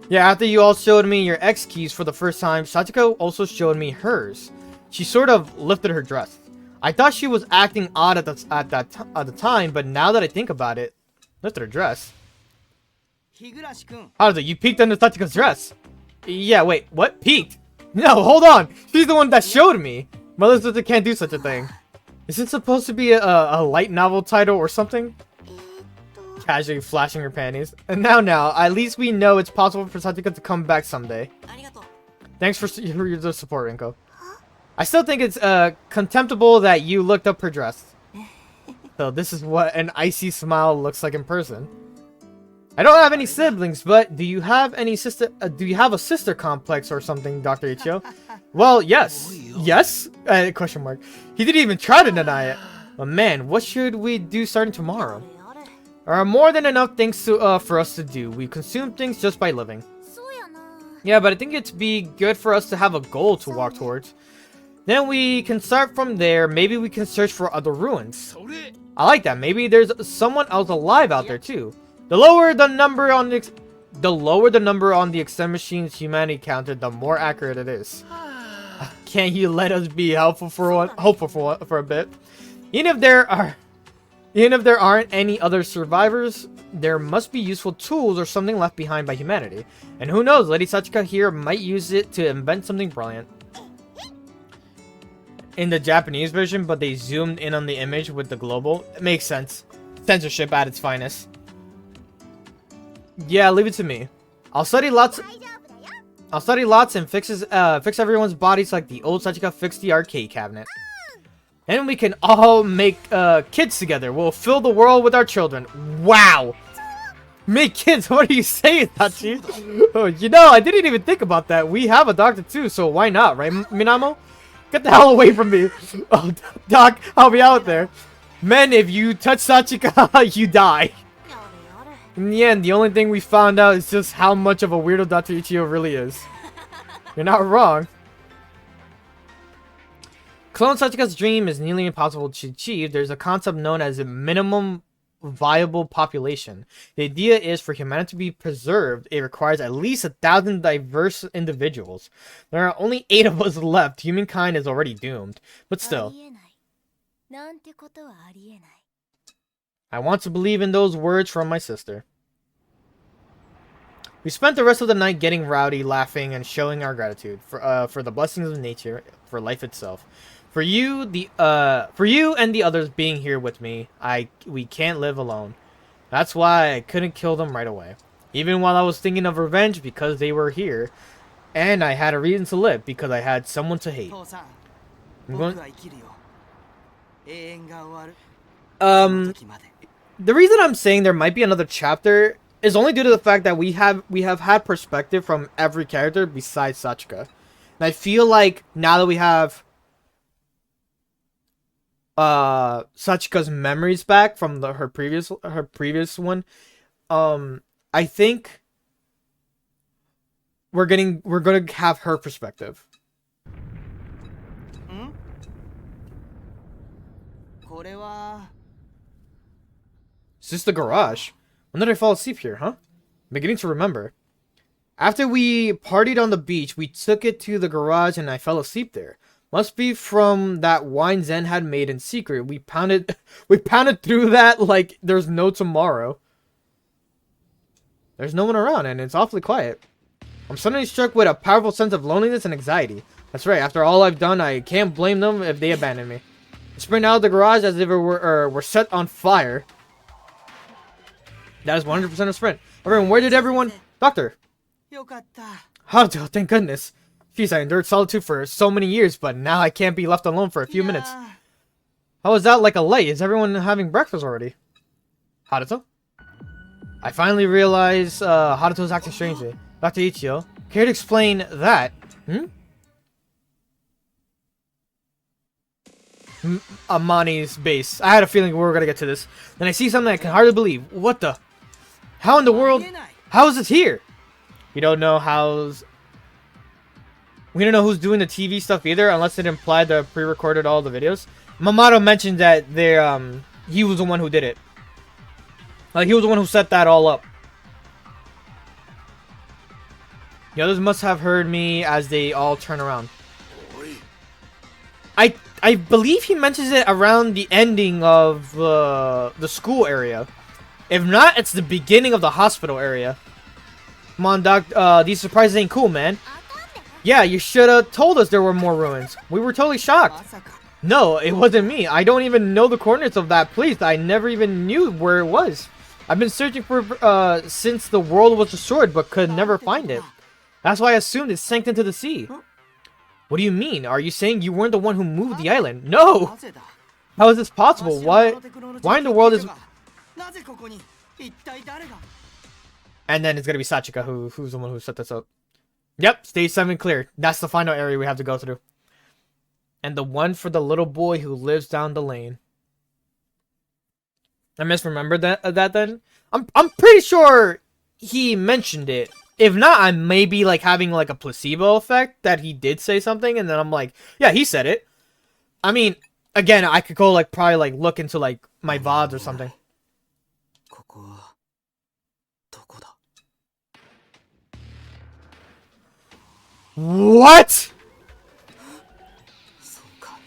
Yeah, after you all showed me your X keys for the first time, Sachiko also showed me hers. She sort of lifted her dress. I thought she was acting odd at the time, but now that I think about it, lifted her dress. How is it? You peeked under Sachiko's dress? Yeah, wait, what? Peeked? No, hold on. She's the one that showed me. Mother sister can't do such a thing. Is it supposed to be a light novel title or something? Casually flashing her panties. And now, at least we know it's possible for Sachika to come back someday. Thanks for your support, Rinko. I still think it's contemptible that you looked up her dress. So this is what an icy smile looks like in person. I don't have any siblings, but do you have any sister? Do you have a sister complex or something, Dr. Ichio? Well, yes. Yes? Question mark. He didn't even try to deny it. But man, what should we do starting tomorrow? There are more than enough things to for us to do. We consume things just by living. Yeah, but I think it'd be good for us to have a goal to walk towards. Then we can start from there. Maybe we can search for other ruins. I like that. Maybe there's someone else alive out there too. The lower the number on the extend machines humanity counted, the more accurate it is. Can't you let us be hopeful for a bit? Even if there aren't any other survivors, there must be useful tools or something left behind by humanity. And who knows, Lady Sachika here might use it to invent something brilliant. In the Japanese version, but they zoomed in on the image with the global. It makes sense. Censorship at its finest. Yeah, leave it to me. I'll study lots and fix everyone's bodies like the old Sachika fixed the arcade cabinet. And we can all make kids together. We'll fill the world with our children. Wow! Make kids? What are you saying, Tachi? Oh, you know, I didn't even think about that. We have a doctor too, so why not, right, Minamo? Get the hell away from me. Oh, Doc, I'll be out there. Men, if you touch Sachika, you die. In the end, the only thing we found out is just how much of a weirdo Dr. Ichio really is. You're not wrong. Clone Sachika's dream is nearly impossible to achieve. There's a concept known as a minimum viable population. The idea is for humanity to be preserved, it requires at least 1,000 diverse individuals. There are only 8 of us left. Humankind is already doomed. But still. I want to believe in those words from my sister. We spent the rest of the night getting rowdy, laughing, and showing our gratitude for the blessings of nature, for life itself. For you and the others being here with me, we can't live alone. That's why I couldn't kill them right away. Even while I was thinking of revenge because they were here, and I had a reason to live because I had someone to hate. 父さん I'm 僕 going. は生きるよ永遠が終わるその Um, 時まで the reason I'm saying there might be another chapter is only due to the fact that we have had perspective from every character besides Sachika. And I feel like now that we have Sachika's memories back from her previous one, I think we're gonna have her perspective. んこれは Is this the garage? When did I fall asleep here, huh? I'm beginning to remember. After we partied on the beach, we took it to the garage and I fell asleep there. Must be from that wine Zen had made in secret. We pounded through that like there's no tomorrow. There's no one around and it's awfully quiet. I'm suddenly struck with a powerful sense of loneliness and anxiety. That's right, after all I've done, I can't blame them if they abandon me. I sprint out of the garage as if it were set on fire. That is 100% a sprint. Everyone, where did everyone... Doctor. よかった Haruto, thank goodness. Jeez, I endured solitude for so many years, but now I can't be left alone for a few minutes. いや How is that like a light? Is everyone having breakfast already? Haruto? I finally realize Haruto's acting strangely. Dr. Ichio, care to explain that? Amani's base. I had a feeling we were gonna get to this. Then I see something I can hardly believe. What the? How in the world? How is this here? We don't know we don't know who's doing the TV stuff either, unless it implied they pre-recorded all the videos. Mamoto mentioned that he was the one who did it. Like, he was the one who set that all up. The others must have heard me as they all turn around. I believe he mentions it around the ending of the school area. If not, it's the beginning of the hospital area. Come on, Doc. These surprises ain't cool, man. Yeah, you should have told us there were more ruins. We were totally shocked. まさか No, it wasn't me. I don't even know the coordinates of that place. I never even knew where it was. I've been searching for since the world was destroyed, but could never find it. That's why I assumed it sank into the sea. What do you mean? Are you saying you weren't the one who moved the island? No! なぜだ How is this possible? Why in the world is... なぜここに一体誰が And then it's gonna be Sachika who's the one who set this up. Yep, stage 7 clear. That's the final area we have to go through. And the one for the little boy who lives down the lane. I misremembered that then. I'm pretty sure he mentioned it. If not, I may be like having like a placebo effect that he did say something and then I'm like, yeah, he said it. I mean, again, I could go like probably like look into like my VODs or something. ここはどこだ What? そうか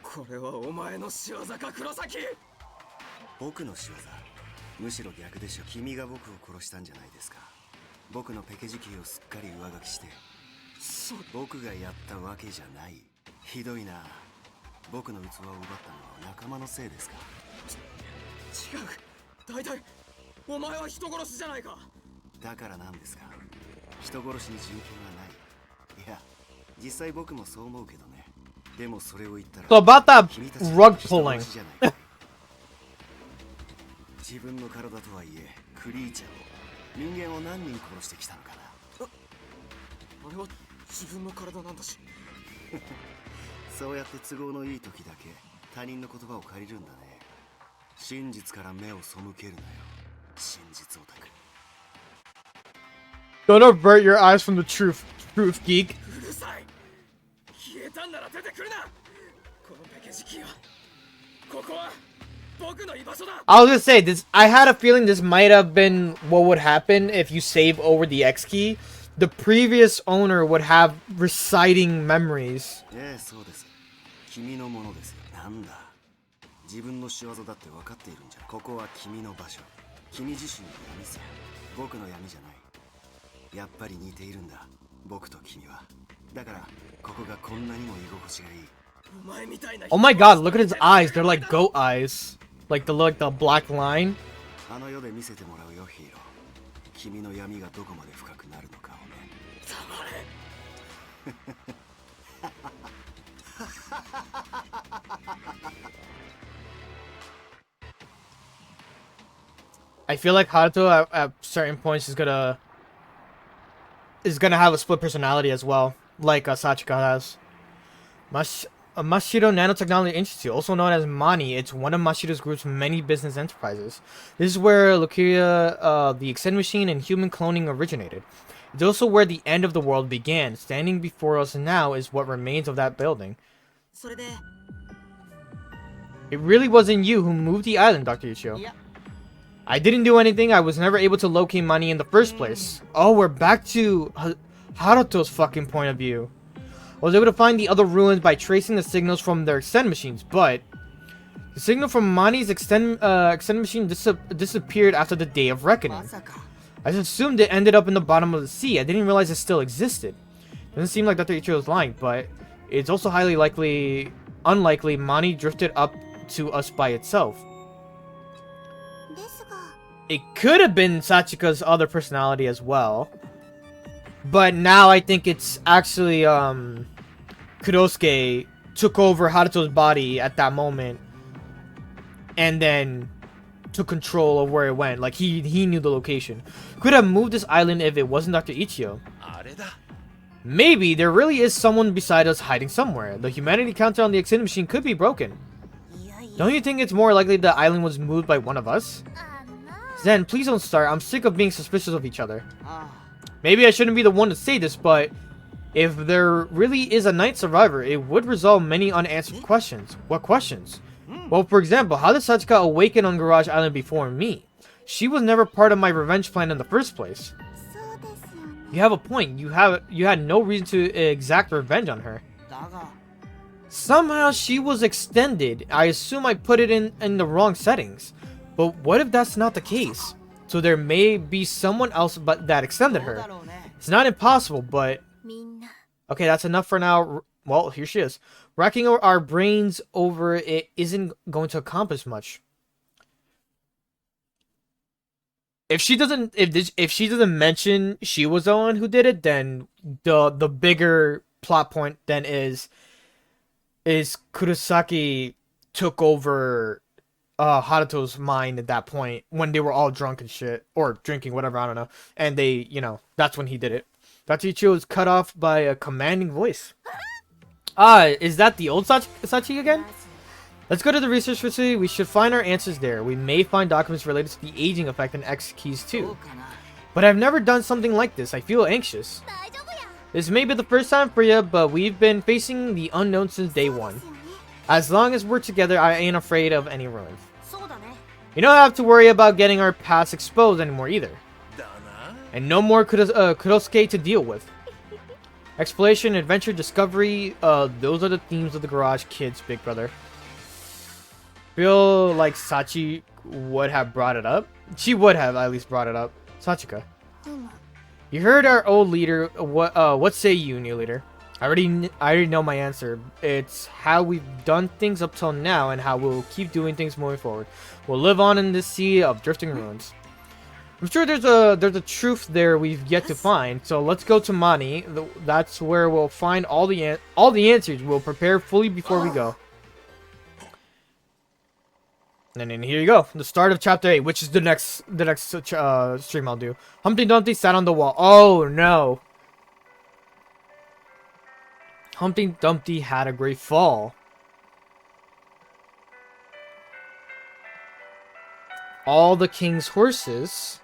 これはお前の仕業か黒崎。僕の仕業むしろ逆でしょ君が僕を殺したんじゃないですか僕のペケ時期をすっかり上書きして僕がやったわけじゃないひどいな僕の器を奪ったのは仲間のせいですか違う大体お前は人殺しじゃないかだからなんですか人殺しに人権はないいや実際僕もそう思うけどねでもそれを言ったら So about that 君たち rug は人 pulling. 殺しじゃないか自分の体とはいえクリーチャーを人間を何人殺してきたのかなあれは自分の体なんだしそうやって都合のいい時だけ他人の言葉を借りるんだね真実から目を背けるなよ真実オタク Don't avert your eyes from the truth, geek. うるさい消えたんなら出てくるなこのペケ時期はここは僕の居場所だ I was gonna say this. I had a feeling this might have been what would happen if you save over the X key. The previous owner would have reciting memories. ええそうです君のものですよなんだ自分の仕業だって分かっているんじゃここは君の場所君自身の闇さ。僕の闇じゃない。やっぱり似ているんだ、僕と君は。だからここがこんなにも居心地がいい。 Oh my god, look at his eyes. They're like goat eyes. Like the black line. あの世で見せてもらうよ、ヒーロー。君の闇がどこまで深くなるのかをね。 I feel like Haruto at certain points is gonna have a split personality as well, like Sachika has. Mashiro Nanotechnology Institute, also known as MANI, it's one of Mashiro's group's many business enterprises. This is where Lucaria, the Extend Machine, and human cloning originated. It's also where the end of the world began. Standing before us now is what remains of that building. It really wasn't you who moved the island, Dr. Ichio. Yeah. I didn't do anything. I was never able to locate Mani in the first place. Oh, we're back to Haruto's fucking point of view. I was able to find the other ruins by tracing the signals from their extend machines, but the signal from Mani's extend machine disappeared after the Day of Reckoning. I just assumed it ended up in the bottom of the sea. I didn't realize it still existed. Doesn't seem like Dr. Ichiro was lying, but it's also highly unlikely Mani drifted up to us by itself. It could have been Sachika's other personality as well. But now I think it's actually Kurosuke took over Haruto's body at that moment and then took control of where it went. Like he knew the location. Could have moved this island if it wasn't Dr. Ichio. Maybe there really is someone beside us hiding somewhere. The humanity counter on the Extend machine could be broken. Don't you think it's more likely the island was moved by one of us? Zen, please don't start. I'm sick of being suspicious of each other. Maybe I shouldn't be the one to say this, but if there really is a night survivor, it would resolve many unanswered questions. What questions? Well, for example, how did Sachika awaken on Garage Island before me? She was never part of my revenge plan in the first place. You have a point. You had no reason to exact revenge on her. Somehow she was extended. I assume I put it in the wrong settings. But what if that's not the case? So there may be someone else but that extended her. It's not impossible, but... Okay, that's enough for now. Well, here she is. Racking our brains over it isn't going to accomplish much. If she doesn't mention she was the one who did it, then the bigger plot point then is Kurosaki took over Haruto's mind at that point when they were all drunk and shit, or drinking, whatever, I don't know, and they, that's when he did it. Dr. Ichio was cut off by a commanding voice. Is that the old Sachi again? Let's go to the research facility. We should find our answers there. We may find documents related to the aging effect and X keys too. But I've never done something like this. I feel anxious. This may be the first time for you, but we've been facing the unknown since day one. As long as we're together, I ain't afraid of any ruins. You don't have to worry about getting our past exposed anymore either. And no more Kurosuke to deal with. Exploration, adventure, discovery, those are the themes of the Garage Kids, big brother. Feel like Sachi would have brought it up? She would have at least brought it up. Sachika. You heard our old leader. What say you, new leader? I already know my answer. It's how we've done things up till now and how we'll keep doing things moving forward. We'll live on in this sea of drifting ruins. I'm sure there's a truth there we've yet to find. So let's go to Mani. That's where we'll find all the answers. We'll prepare fully before we go. And then here you go, the start of chapter 8, which is the next stream I'll do. Humpty Dumpty sat on the wall. Oh no. Humpty Dumpty had a great fall. All the king's horses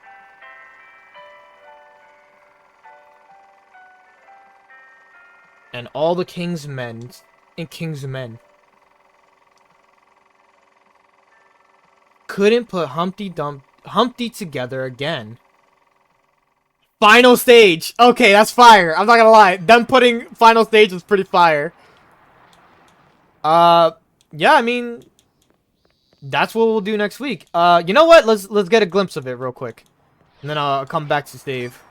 and all the king's men couldn't put Humpty together again. Final stage. Okay, that's fire. I'm not gonna lie. Them putting final stage was pretty fire. Yeah, I mean, that's what we'll do next week. You know what? Let's get a glimpse of it real quick, and then I'll come back to save.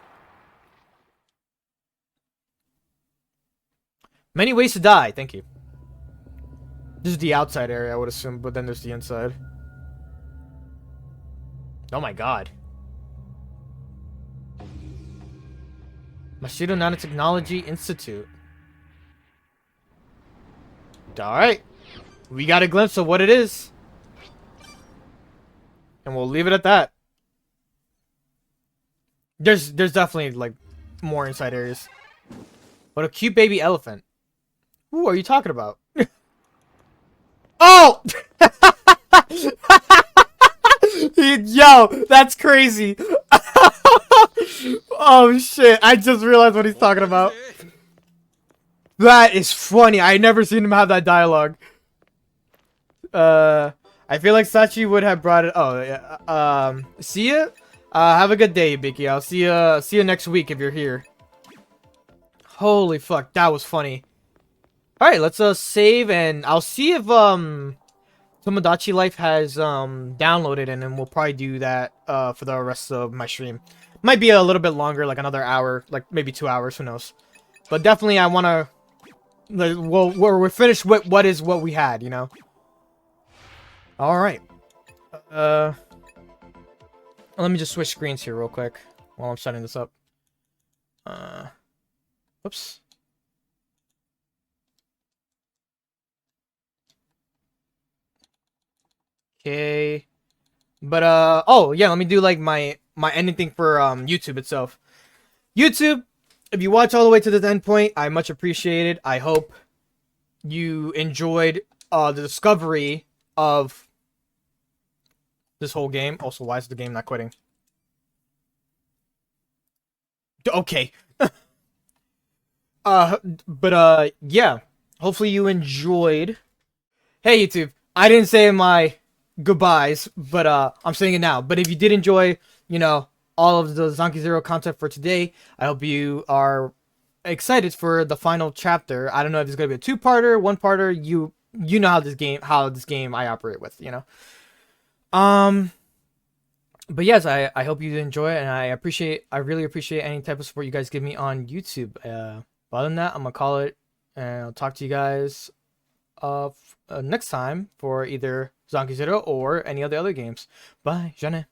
Many ways to die. Thank you. This is the outside area, I would assume, but then there's the inside. Oh my god. Machito Nanotechnology Institute. Alright. We got a glimpse of what it is. And we'll leave it at that. There's definitely, like, more inside areas. What a cute baby elephant. Who are you talking about? Oh! Yo, that's crazy. Oh shit, I just realized what he's talking about. That is funny. I never seen him have that dialogue. I feel like Sachi would have brought it. Oh, yeah. See ya. Have a good day, Biki. I'll see you next week if you're here. Holy fuck, that was funny. All right, let's save, and I'll see if Tomodachi Life has downloaded, and then we'll probably do that for the rest of my stream. Might be a little bit longer, like another hour, like maybe 2 hours, who knows. But definitely I want to, like, well, we're finished with what we had, you know. All right. Let me just switch screens here real quick while I'm setting this up. Whoops. Okay. But oh yeah, let me do like my ending thing for YouTube itself. YouTube, if you watch all the way to the end point, I much appreciate it. I hope you enjoyed the discovery of this whole game. Also, why is the game not quitting? Okay. But yeah. Hopefully you enjoyed. Hey YouTube, I didn't say my goodbyes, but I'm saying it now. But if you did enjoy, you know, all of the Zanki Zero content for today, I hope you are excited for the final chapter. I don't know if it's gonna be a two-parter, one-parter. You know how this game I operate with, you know. But yes, I hope you enjoy it, and I really appreciate any type of support you guys give me on YouTube. But other than that, I'm gonna call it, and I'll talk to you guys next time for either Zanki Zero or any of the other games. Bye, Jeanne.